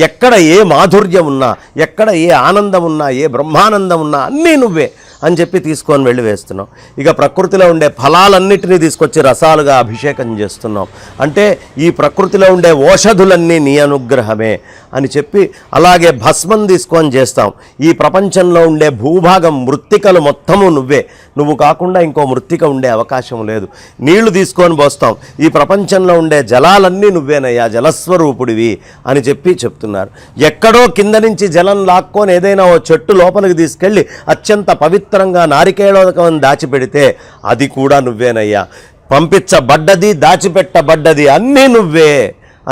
ఎక్కడ ఏ మాధుర్యం ఉన్నా, ఎక్కడ ఏ ఆనందం ఉన్నా, ఏ బ్రహ్మానందం ఉన్నా అన్నీ నువ్వే అని చెప్పి తీసుకొని వెళ్ళి వేస్తున్నాం. ఇక ప్రకృతిలో ఉండే ఫలాలన్నిటినీ తీసుకొచ్చి రసాలుగా అభిషేకం చేస్తున్నాం. అంటే ఈ ప్రకృతిలో ఉండే ఓషధులన్నీ నీ అనుగ్రహమే అని చెప్పి అలాగే భస్మం తీసుకొని చేస్తాం. ఈ ప్రపంచంలో ఉండే భూభాగం మృత్తికలు మొత్తము నువ్వే, నువ్వు కాకుండా ఇంకో మృత్తిక ఉండే అవకాశం లేదు. నీళ్లు తీసుకొని పోస్తాం. ఈ ప్రపంచంలో ఉండే జలాలన్నీ నువ్వేనయ్యా, జలస్వరూపుడివి అని చెప్పి చెప్తున్నారు. ఎక్కడో కింద నుంచి జలం లాక్కొని ఏదైనా ఓ చెట్టు లోపలికి తీసుకెళ్ళి అత్యంత పవిత్రంగా నారికేళోదకం దాచిపెడితే అది కూడా నువ్వేనయ్యా. పంపించబడ్డది, దాచిపెట్టబడ్డది అన్నీ నువ్వే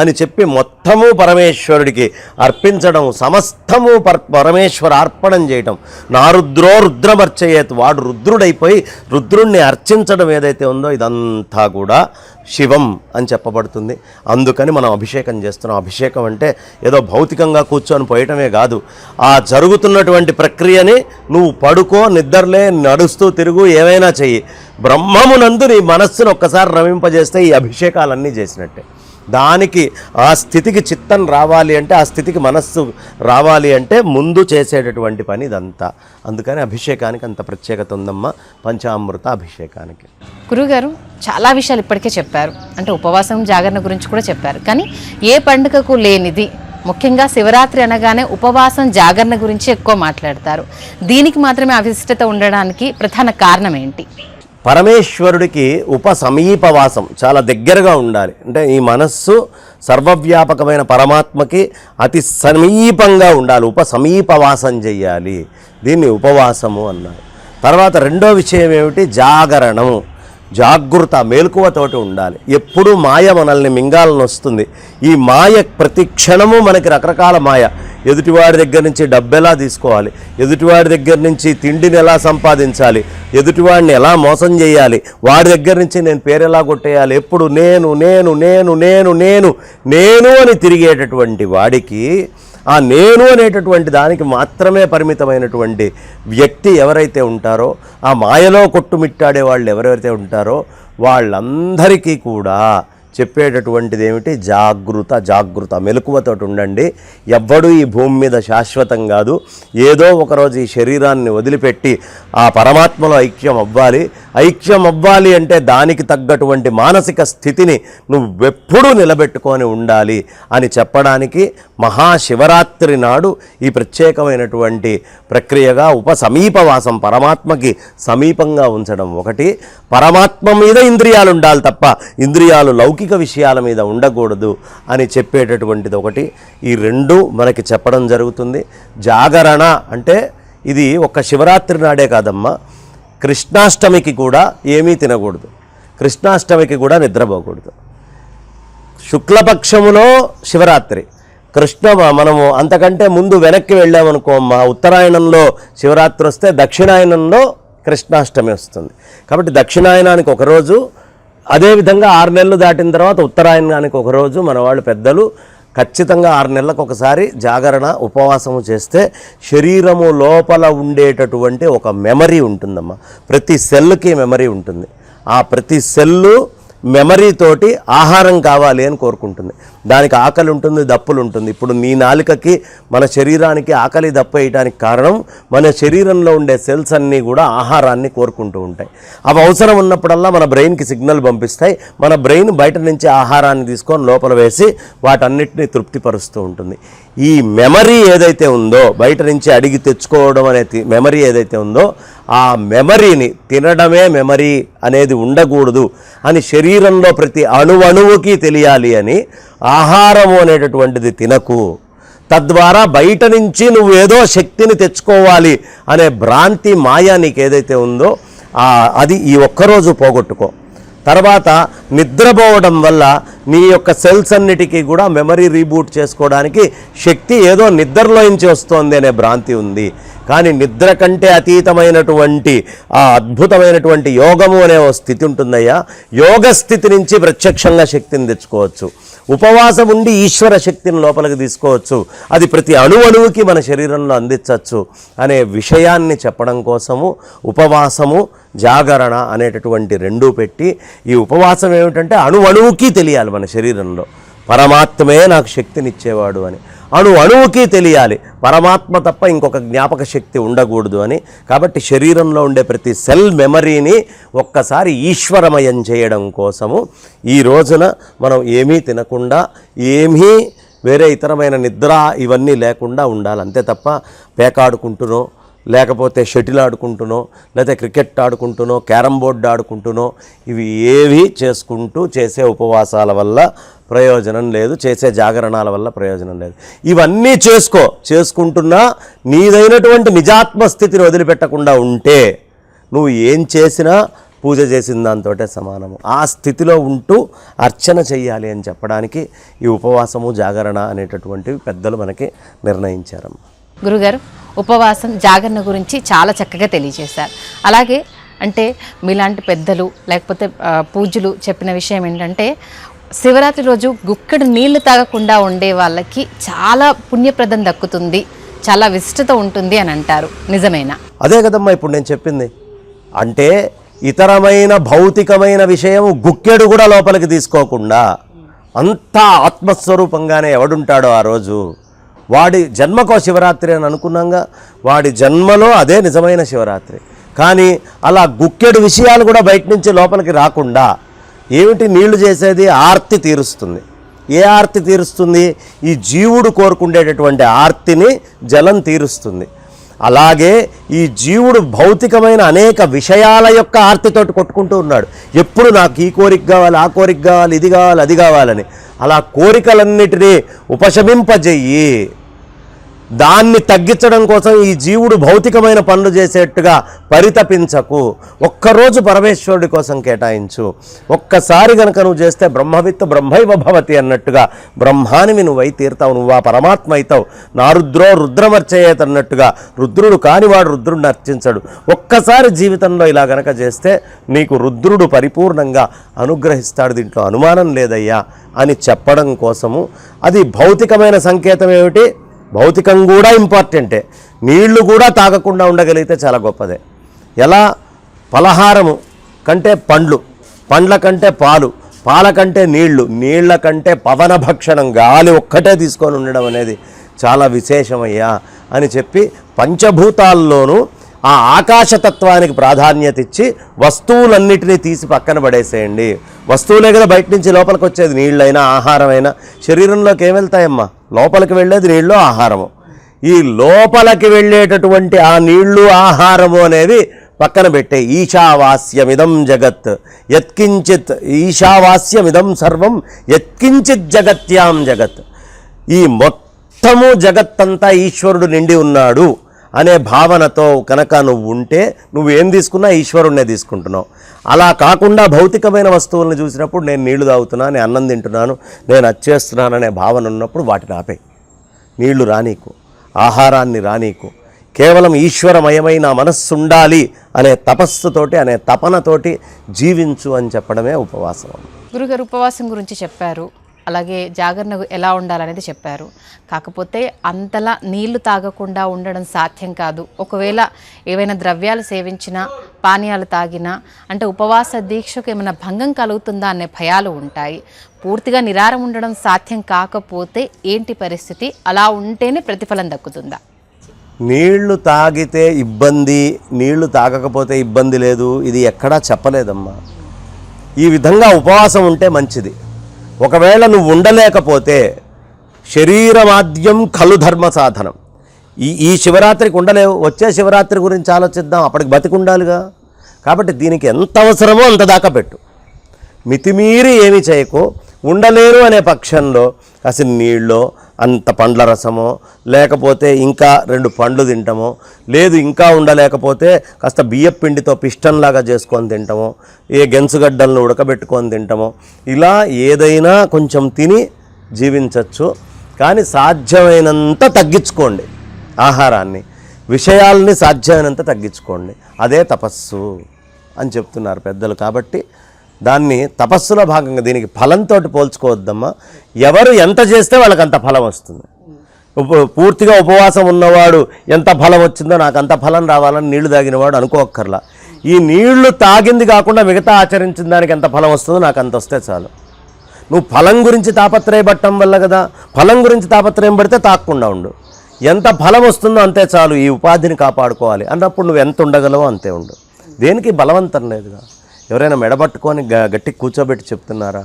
అని చెప్పి మొత్తము పరమేశ్వరుడికి అర్పించడం, సమస్తము పరమేశ్వర అర్పణం చేయటం. నా రుద్రో రుద్రమర్చయేత్, వాడు రుద్రుడైపోయి రుద్రుణ్ణి అర్చించడం ఏదైతే ఉందో ఇదంతా కూడా శివం అని చెప్పబడుతుంది. అందుకని మనం అభిషేకం చేస్తున్నాం. అభిషేకం అంటే ఏదో భౌతికంగా కూర్చొని పోయటమే కాదు, ఆ జరుగుతున్నటువంటి ప్రక్రియని నువ్వు పడుకో, నిద్రలే, నడుస్తూ తిరుగు, ఏమైనా చెయ్యి, బ్రహ్మమునందు నీ మనస్సును ఒక్కసారి రమింపజేస్తే ఈ అభిషేకాలన్నీ చేసినట్టే. దానికి ఆ స్థితికి చిత్తం రావాలి అంటే, ఆ స్థితికి మనస్సు రావాలి అంటే ముందు చేసేటటువంటి పని ఇదంతా. అందుకని అభిషేకానికి అంత ప్రత్యేకత ఉందమ్మా, పంచామృత అభిషేకానికి. గురుగారు చాలా విషయాలు ఇప్పటికే చెప్పారు, అంటే ఉపవాసం, జాగరణ గురించి కూడా చెప్పారు. కానీ ఏ పండుగకు లేనిది, ముఖ్యంగా శివరాత్రి అనగానే ఉపవాసం, జాగరణ గురించి ఎక్కువ మాట్లాడతారు. దీనికి మాత్రమే అవిశిష్టత ఉండడానికి ప్రధాన కారణం ఏంటి? పరమేశ్వరుడికి ఉపసమీపవాసం చాలా దగ్గరగా ఉండాలి. అంటే ఈ మనస్సు సర్వవ్యాపకమైన పరమాత్మకి అతి సమీపంగా ఉండాలి, ఉపసమీపవాసం చెయ్యాలి. దీన్ని ఉపవాసము అన్నారు. తర్వాత రెండో విషయం ఏమిటి? జాగరణము, జాగృత, మేల్కువతోటి ఉండాలి. ఎప్పుడూ మాయ మనల్ని మింగాలని వస్తుంది. ఈ మాయ ప్రతి క్షణము మనకి రకరకాల మాయ. ఎదుటివాడి దగ్గర నుంచి డబ్బు ఎలా తీసుకోవాలి, ఎదుటివాడి దగ్గర నుంచి తిండిని ఎలా సంపాదించాలి, ఎదుటివాడిని ఎలా మోసం చేయాలి, వాడి దగ్గర నుంచి నేను పేరు ఎలా కొట్టేయాలి, ఎప్పుడు నేను నేను నేను నేను నేను నేను అని తిరిగేటటువంటి వాడికి ఆ నేను అనేటటువంటి దానికి మాత్రమే పరిమితమైనటువంటి వ్యక్తి ఎవరైతే ఉంటారో, ఆ మాయలో కొట్టుమిట్టాడే వాళ్ళు ఎవరైతే ఉంటారో వాళ్ళందరికీ కూడా చెప్పేటటువంటిది ఏమిటి? జాగృత, మెలకువతో ఉండండి. ఎవ్వడూ ఈ భూమి మీద శాశ్వతం కాదు. ఏదో ఒకరోజు ఈ శరీరాన్ని వదిలిపెట్టి ఆ పరమాత్మలో ఐక్యం అవ్వాలి అంటే దానికి తగ్గటువంటి మానసిక స్థితిని నువ్వెప్పుడూ నిలబెట్టుకొని ఉండాలి అని చెప్పడానికి మహాశివరాత్రి నాడు ఈ ప్రత్యేకమైనటువంటి ప్రక్రియగా ఉపసమీపవాసం, పరమాత్మకి సమీపంగా ఉంచడం ఒకటి. పరమాత్మ మీద ఇంద్రియాలు ఉండాలి తప్ప ఇంద్రియాలు లౌకిక విషయాల మీద ఉండకూడదు అని చెప్పేటటువంటిది ఒకటి. ఈ రెండు మనకి చెప్పడం జరుగుతుంది. జాగరణ అంటే ఇది ఒక్క శివరాత్రి నాడే కాదమ్మా, కృష్ణాష్టమికి కూడా ఏమీ తినకూడదు, కృష్ణాష్టమికి కూడా నిద్రపోకూడదు. శుక్లపక్షములో శివరాత్రి, మనము అంతకంటే ముందు వెనక్కి వెళ్ళామనుకో అమ్మా, ఉత్తరాయణంలో శివరాత్రి వస్తే దక్షిణాయనంలో కృష్ణాష్టమి వస్తుంది. కాబట్టి దక్షిణాయనానికి ఒకరోజు, అదేవిధంగా 6 నెలలు దాటిన తర్వాత ఉత్తరాయణానికి ఒకరోజు మన వాళ్ళు పెద్దలు ఖచ్చితంగా 6 నెలలకు ఒకసారి జాగరణ ఉపవాసము చేస్తే శరీరము లోపల ఉండేటటువంటి ఒక మెమరీ ఉంటుందమ్మా. ప్రతి సెల్కి మెమరీ ఉంటుంది. ఆ ప్రతి సెల్లు మెమరీతోటి ఆహారం కావాలి అని కోరుకుంటుంది. దానికి ఆకలి ఉంటుంది, దప్పులు ఉంటుంది. ఇప్పుడు నీ నాలుకకి మన శరీరానికి ఆకలి దప్పు వేయడానికి కారణం మన శరీరంలో ఉండే సెల్స్ అన్నీ కూడా ఆహారాన్ని కోరుకుంటూ ఉంటాయి. అవి అవసరం ఉన్నప్పుడల్లా మన బ్రెయిన్కి సిగ్నల్ పంపిస్తాయి. మన బ్రెయిన్ బయట నుంచి ఆహారాన్ని తీసుకొని లోపల వేసి వాటన్నిటిని తృప్తిపరుస్తూ ఉంటుంది. ఈ మెమరీ ఏదైతే ఉందో, బయట నుంచి అడిగి తెచ్చుకోవడం అనే మెమరీ ఏదైతే ఉందో, ఆ మెమరీని తినడమే మెమరీ అనేది ఉండకూడదు అని శరీరంలో ప్రతి అణువుకి తెలియాలి అని ఆహారము అనేటటువంటిది తినకు. తద్వారా బయట నుంచి నువ్వు ఏదో శక్తిని తెచ్చుకోవాలి అనే భ్రాంతి, మాయ నీకు ఏదైతే ఉందో అది ఈ ఒక్కరోజు పోగొట్టుకో. తర్వాత నిద్రపోవడం వల్ల నీ యొక్క సెల్స్ అన్నిటికీ కూడా మెమరీ రీబూట్ చేసుకోవడానికి శక్తి ఏదో నిద్రలో నుంచి వస్తోంది అనే భ్రాంతి ఉంది. కానీ నిద్ర కంటే అతీతమైనటువంటి ఆ అద్భుతమైనటువంటి యోగము అనే ఓ స్థితి ఉంటుందయ్యా. యోగ స్థితి నుంచి ప్రత్యక్షంగా శక్తిని తెచ్చుకోవచ్చు. ఉపవాసం ఉండి ఈశ్వర శక్తిని లోపలికి తీసుకోవచ్చు. అది ప్రతి అణువుకి మన శరీరంలో అందించవచ్చు అనే విషయాన్ని చెప్పడం కోసము ఉపవాసము, జాగరణ అనేటటువంటి రెండూ పెట్టి, ఈ ఉపవాసం ఏమిటంటే అణువుకి తెలియాలి మన శరీరంలో పరమాత్మే నాకు శక్తినిచ్చేవాడు అని. అణువుకి తెలియాలి పరమాత్మ తప్ప ఇంకొక జ్ఞాపక శక్తి ఉండకూడదు అని. కాబట్టి శరీరంలో ఉండే ప్రతి సెల్ మెమరీని ఒక్కసారి ఈశ్వరమయం చేయడం కోసము ఈ రోజున మనం ఏమీ తినకుండా, ఏమీ వేరే ఇతరమైన నిద్ర ఇవన్నీ లేకుండా ఉండాలి. అంతే తప్ప పేకాడుకుంటునో, లేకపోతే షటిల్ ఆడుకుంటునో, లేకపోతే క్రికెట్ ఆడుకుంటునో, క్యారమ్ బోర్డు ఆడుకుంటునో ఇవి ఏవి చేసుకుంటూ చేసే ఉపవాసాల వల్ల ప్రయోజనం లేదు, చేసే జాగరణాల వల్ల ప్రయోజనం లేదు. ఇవన్నీ చేసుకుంటున్నా నీదైనటువంటి నిజాత్మ స్థితిని వదిలిపెట్టకుండా ఉంటే నువ్వు ఏం చేసినా పూజ చేసిన దాంతోటే సమానము. ఆ స్థితిలో ఉంటూ అర్చన చెయ్యాలి అని చెప్పడానికి ఈ ఉపవాసము జాగరణ అనేటటువంటివి పెద్దలు మనకి నిర్ణయించారమ్మ. గురుగారు, ఉపవాసం జాగరణ గురించి చాలా చక్కగా తెలియజేశారు. అలాగే అంటే మీలాంటి పెద్దలు లేకపోతే పూజ్యులు చెప్పిన విషయం ఏంటంటే శివరాత్రి రోజు గుక్కడు నీళ్లు తాగకుండా ఉండే వాళ్ళకి చాలా పుణ్యప్రదం దక్కుతుంది, చాలా విశిష్టత ఉంటుంది అని అంటారు. నిజమేనా? అదే కదమ్మా ఇప్పుడు నేను చెప్పింది. అంటే ఇతరమైన భౌతికమైన విషయం గుక్కెడు కూడా లోపలికి తీసుకోకుండా అంతా ఆత్మస్వరూపంగానే ఎవడుంటాడో ఆ రోజు వాడి జన్మకో శివరాత్రి అని అనుకున్నాగా, వాడి జన్మలో అదే నిజమైన శివరాత్రి. కానీ అలా గుక్కెడు విషయాలు కూడా బయట నుంచి లోపలికి రాకుండా ఏమిటి నీళ్లు చేసేది? ఆర్తి తీరుస్తుంది. ఏ ఆర్తి తీరుస్తుంది? ఈ జీవుడు కోరుకుండేటటువంటి ఆర్తిని జలం తీరుస్తుంది. అలాగే ఈ జీవుడు భౌతికమైన అనేక విషయాల యొక్క ఆర్తితోటి కొట్టుకుంటూ ఉన్నాడు. ఎప్పుడు నాకు ఈ కోరిక కావాలి, ఆ కోరిక కావాలి, ఇది కావాలి, అది కావాలని. అలా కోరికలన్నిటినీ ఉపశమింపజెయ్యి. దాన్ని తగ్గించడం కోసం ఈ జీవుడు భౌతికమైన పనులు చేసేట్టుగా పరితపించకు. ఒక్కరోజు పరమేశ్వరుడి కోసం కేటాయించు. ఒక్కసారి కనుక నువ్వు చేస్తే బ్రహ్మవిత్తు బ్రహ్మైవ భవతి అన్నట్టుగా బ్రహ్మానివి నువ్వై తీరుతావు, నువ్వు ఆ పరమాత్మ అవుతావు. నా రుద్రో రుద్రమర్చయేత్ అన్నట్టుగా రుద్రుడు కానివాడు రుద్రుడిని అర్చించడు. ఒక్కసారి జీవితంలో ఇలా గనక చేస్తే నీకు రుద్రుడు పరిపూర్ణంగా అనుగ్రహిస్తాడు, దీంట్లో అనుమానం లేదయ్యా అని చెప్పడం కోసము. అది భౌతికమైన సంకేతం ఏమిటి? భౌతికం కూడా ఇంపార్టెంటే. నీళ్లు కూడా తాగకుండా ఉండగలిగితే చాలా గొప్పదే. ఎలా? పలహారము కంటే పండ్లు, పండ్ల కంటే పాలు, పాల కంటే నీళ్లు, నీళ్ల కంటే పవన భక్షణం, గాలి ఒక్కటే తీసుకొని ఉండడం అనేది చాలా విశేషమయ్యా అని చెప్పి పంచభూతాల్లోనూ ఆ ఆకాశతత్వానికి ప్రాధాన్యత ఇచ్చి వస్తువులన్నిటినీ తీసి పక్కన పడేసేయండి. వస్తువులే కదా బయట నుంచి లోపలికి వచ్చేది. నీళ్ళైనా ఆహారమైనా శరీరంలోకి ఏం వెళ్తాయమ్మా? లోపలికి వెళ్ళేది నీళ్ళు, ఆహారము. ఈ లోపలికి వెళ్ళేటటువంటి ఆ నీళ్లు ఆహారము అనేవి పక్కన పెట్టే. ఈశావాస్యమిదం జగత్ యత్కించిత్, ఈశావాస్యమిదం సర్వం యత్కించిత్ జగత్యాం జగత్. ఈ మొత్తము జగత్తంతా ఈశ్వరుడు నిండి ఉన్నాడు అనే భావనతో కనుక నువ్వు ఉంటే నువ్వేం తీసుకున్నా ఈశ్వరుణ్ణే తీసుకుంటున్నావు. అలా కాకుండా భౌతికమైన వస్తువులను చూసినప్పుడు నేను నీళ్లు తాగుతున్నా, నేను అన్నం తింటున్నాను, నేను అచ్చేస్తున్నాను అనే భావన ఉన్నప్పుడు వాటిని ఆపే. నీళ్లు రానీకు, ఆహారాన్ని రానీకు, కేవలం ఈశ్వరమయమైన మనస్సు ఉండాలి అనే తపస్సుతోటి, అనే తపనతోటి జీవించు అని చెప్పడమే ఉపవాసం. గురుగారు ఉపవాసం గురించి చెప్పారు, అలాగే జాగరణ ఎలా ఉండాలనేది చెప్పారు. కాకపోతే అంతలా నీళ్లు తాగకుండా ఉండడం సాధ్యం కాదు. ఒకవేళ ఏవైనా ద్రవ్యాలు సేవించినా, పానీయాలు తాగినా అంటే ఉపవాస దీక్షకు ఏమైనా భంగం కలుగుతుందా అనే భయాలు ఉంటాయి. పూర్తిగా నిరారం ఉండడం సాధ్యం కాకపోతే ఏంటి పరిస్థితి? అలా ఉంటేనే ప్రతిఫలం దక్కుతుందా? నీళ్లు తాగితే ఇబ్బంది, నీళ్లు తాగకపోతే ఇబ్బంది లేదు, ఇది ఎక్కడా చెప్పలేదమ్మా. ఈ విధంగా ఉపవాసం ఉంటే మంచిది. ఒకవేళ నువ్వు ఉండలేకపోతే శరీరమాద్యం ఖలు ధర్మ సాధనం. ఈ శివరాత్రికి ఉండలేవు, వచ్చే శివరాత్రి గురించి ఆలోచిద్దాం, అప్పటికి బతికి ఉండాలిగా. కాబట్టి దీనికి ఎంత అవసరమో అంత దాకా పెట్టు. మితిమీరి ఏమి చేయకు. ఉండలేరు అనే పక్షంలో కాసిన నీళ్ళో, అంత పండ్ల రసమో, లేకపోతే ఇంకా 2 పండ్లు తింటామో, లేదు ఇంకా ఉండలేకపోతే కాస్త బియ్యం పిండితో పిష్టంలాగా చేసుకొని తింటామో, ఏ గెంచుగడ్డలను ఉడకబెట్టుకొని తింటామో, ఇలా ఏదైనా కొంచెం తిని జీవించవచ్చు. కానీ సాధ్యమైనంత తగ్గించుకోండి ఆహారాన్ని, విషయాల్ని సాధ్యమైనంత తగ్గించుకోండి. అదే తపస్సు అని చెప్తున్నారు పెద్దలు. కాబట్టి దాన్ని తపస్సులో భాగంగా, దీనికి ఫలంతో పోల్చుకోవద్దమ్మా. ఎవరు ఎంత చేస్తే వాళ్ళకి అంత ఫలం వస్తుంది. పూర్తిగా ఉపవాసం ఉన్నవాడు ఎంత ఫలం వచ్చిందో నాకు అంత ఫలం రావాలని నీళ్లు తాగినవాడు అనుకోక్కర్లా. ఈ నీళ్లు తాగింది కాకుండా మిగతా ఆచరించిన దానికి ఎంత ఫలం వస్తుందో నాకు అంత వస్తే చాలు. నువ్వు ఫలం గురించి తాపత్రయపడటం వల్ల కదా, ఫలం గురించి తాపత్రయం పడితే తాక్కుండా ఉండు. ఎంత ఫలం వస్తుందో అంతే చాలు. ఈ ఉపాధిని కాపాడుకోవాలి అన్నప్పుడు నువ్వు ఎంత ఉండగలవో అంతే ఉండు. దేనికి బలవంతం లేదుగా. ఎవరైనా మెడబట్టుకొని గట్టి కూర్చోబెట్టి చెప్తున్నారా?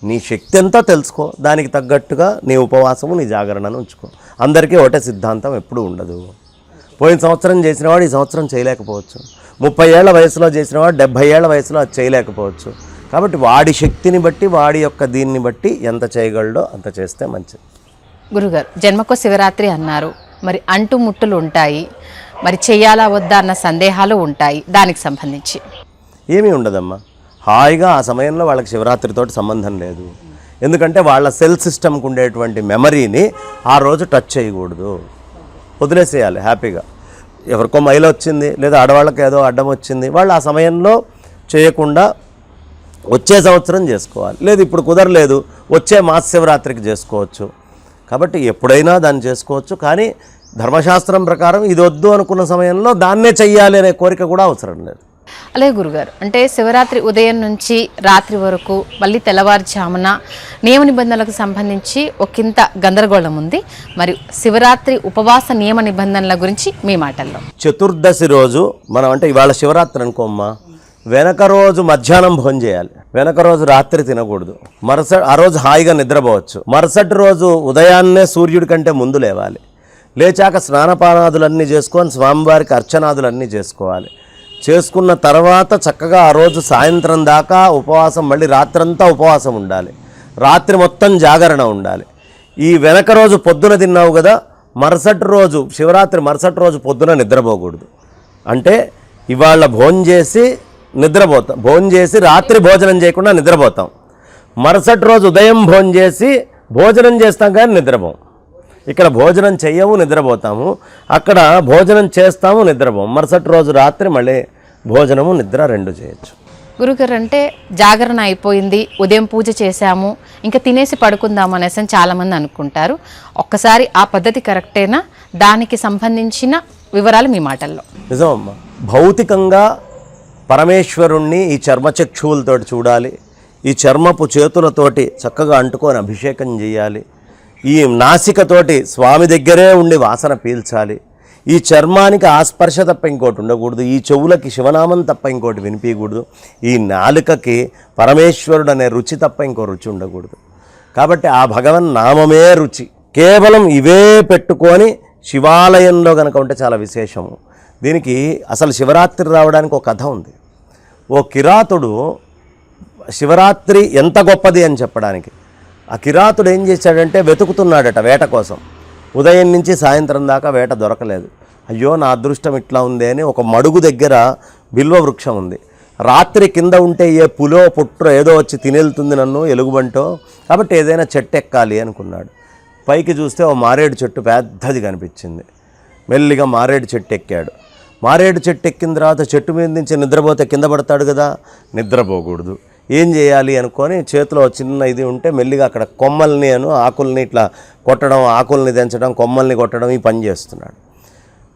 నీ శక్తి ఎంతో తెలుసుకో, దానికి తగ్గట్టుగా నీ ఉపవాసము, నీ జాగరణను ఉంచుకో. అందరికీ ఒకటే సిద్ధాంతం ఎప్పుడూ ఉండదు. పోయిన సంవత్సరం చేసినవాడు ఈ సంవత్సరం చేయలేకపోవచ్చు. 30 ఏళ్ల వయసులో చేసినవాడు 70 ఏళ్ల వయసులో అది చేయలేకపోవచ్చు. కాబట్టి వాడి శక్తిని బట్టి, వాడి యొక్క దీన్ని బట్టి ఎంత చేయగలడో అంత చేస్తే మంచిది. గురుగారు, జన్మకో శివరాత్రి అన్నారు, మరి అంటుముట్టులు ఉంటాయి, మరి చేయాలా వద్దా అన్న సందేహాలు ఉంటాయి. దానికి సంబంధించి ఏమీ ఉండదమ్మా. హాయిగా ఆ సమయంలో వాళ్ళకి శివరాత్రితోటి సంబంధం లేదు. ఎందుకంటే వాళ్ళ సెల్ సిస్టమ్కి ఉండేటువంటి మెమరీని ఆ రోజు టచ్ చేయకూడదు, వదిలేసేయాలి హ్యాపీగా. ఎవరికో మైలు వచ్చింది లేదా ఆడవాళ్ళకి ఏదో అడ్డం వచ్చింది, వాళ్ళు ఆ సమయంలో చేయకుండా వచ్చే సంవత్సరం చేసుకోవాలి. లేదు ఇప్పుడు కుదరలేదు, వచ్చే మహాశివరాత్రికి చేసుకోవచ్చు. కాబట్టి ఎప్పుడైనా దాన్ని చేసుకోవచ్చు. కానీ ధర్మశాస్త్రం ప్రకారం ఇది వద్దు అనుకున్న సమయంలో దాన్నే చెయ్యాలి అనే కోరిక కూడా అవసరం లేదు. అలాగే గురుగారు, అంటే శివరాత్రి ఉదయం నుంచి రాత్రి వరకు మళ్ళీ తెల్లవారుజామున నియమ నిబంధనలకు సంబంధించి ఒకంత గందరగోళం ఉంది. మరి శివరాత్రి ఉపవాస నియమ నిబంధనల గురించి మీ మాటల్లో. చతుర్దశి రోజు మనం, అంటే ఇవాళ శివరాత్రి అనుకోమ్మా, వెనక రోజు మధ్యాహ్నం భోజనం చేయాలి, వెనక రోజు రాత్రి తినకూడదు. ఆ రోజు హాయిగా నిద్రపోవచ్చు. మరుసటి రోజు ఉదయాన్నే సూర్యుడి కంటే ముందు లేవాలి. లేచాక స్నానపానాదులన్నీ చేసుకొని స్వామివారికి అర్చనాదులన్నీ చేసుకోవాలి. చేసుకున్న తర్వాత చక్కగా ఆ రోజు సాయంత్రం దాకా ఉపవాసం, మళ్ళీ రాత్రంతా ఉపవాసం ఉండాలి. రాత్రి మొత్తం జాగరణ ఉండాలి. ఈ వెనక రోజు పొద్దున తిన్నావు కదా, మరుసటి రోజు శివరాత్రి మరుసటి రోజు పొద్దున నిద్రపోకూడదు. అంటే ఇవాళ భోజనం చేసి నిద్రపోతాం, భోజనం చేసి రాత్రి భోజనం చేయకుండా నిద్రపోతాం. మరుసటి రోజు ఉదయం భోజనం చేసి భోజనం చేస్తాం కానీ నిద్రపోం. ఇక్కడ భోజనం చెయ్యము, నిద్రపోతాము. అక్కడ భోజనం చేస్తాము, నిద్రపోము. మరుసటి రోజు రాత్రి మళ్ళీ భోజనము నిద్ర రెండు చేయొచ్చు. గురుగారు, అంటే జాగరణ అయిపోయింది, ఉదయం పూజ చేశాము, ఇంకా తినేసి పడుకుందాము అనేసి చాలామంది అనుకుంటారు. ఒక్కసారి ఆ పద్ధతి కరెక్టేనా? దానికి సంబంధించిన వివరాలు మీ మాటల్లో. నిజమమ్మా. భౌతికంగా పరమేశ్వరుణ్ణి ఈ చర్మచక్షువులతోటి చూడాలి. ఈ చర్మపు చేతులతోటి చక్కగా అంటుకొని అభిషేకం చేయాలి. ఈ నాసికతోటి స్వామి దగ్గరే ఉండి వాసన పీల్చాలి. ఈ చర్మానికి ఆస్పర్శ తప్ప ఇంకోటి ఉండకూడదు. ఈ చెవులకి శివనామం తప్ప ఇంకోటి వినిపించకూడదు. ఈ నాలుకకి పరమేశ్వరుడు అనే రుచి తప్ప ఇంకో రుచి ఉండకూడదు. కాబట్టి ఆ భగవన్ నామమే రుచి. కేవలం ఇవే పెట్టుకొని శివాలయంలో కనుక ఉంటే చాలా విశేషము. దీనికి అసలు శివరాత్రి రావడానికి ఒక కథ ఉంది. ఓ కిరాతుడు శివరాత్రి ఎంత గొప్పది అని చెప్పడానికి, ఆ కిరాతుడు ఏం చేశాడంటే వెతుకుతున్నాడట వేట కోసం. ఉదయం నుంచి సాయంత్రం దాకా వేట దొరకలేదు. అయ్యో నా అదృష్టం ఇట్లా ఉంది అని ఒక మడుగు దగ్గర బిల్వ వృక్షం ఉంది. రాత్రి కింద ఉంటే ఏ పులో పుట్రో ఏదో వచ్చి తినేళ్తుంది నన్ను, ఎలుగుబంటో, కాబట్టి ఏదైనా చెట్టు ఎక్కాలి అనుకున్నాడు. పైకి చూస్తే ఓ మారేడు చెట్టు పెద్దది కనిపించింది. మెల్లిగా మారేడు చెట్టు ఎక్కాడు. మారేడు చెట్టు ఎక్కిన తర్వాత చెట్టు మీద నుంచి నిద్రపోతే కింద పడతాడు కదా, నిద్రపోకూడదు. ఏం చేయాలి అనుకొని చేతిలో చిన్న ఇది ఉంటే మెల్లిగా అక్కడ కొమ్మల్ని ఆకుల్ని ఇట్లా కొట్టడం, ఆకుల్ని దించడం, కొమ్మల్ని కొట్టడం, ఈ పని చేస్తున్నాడు.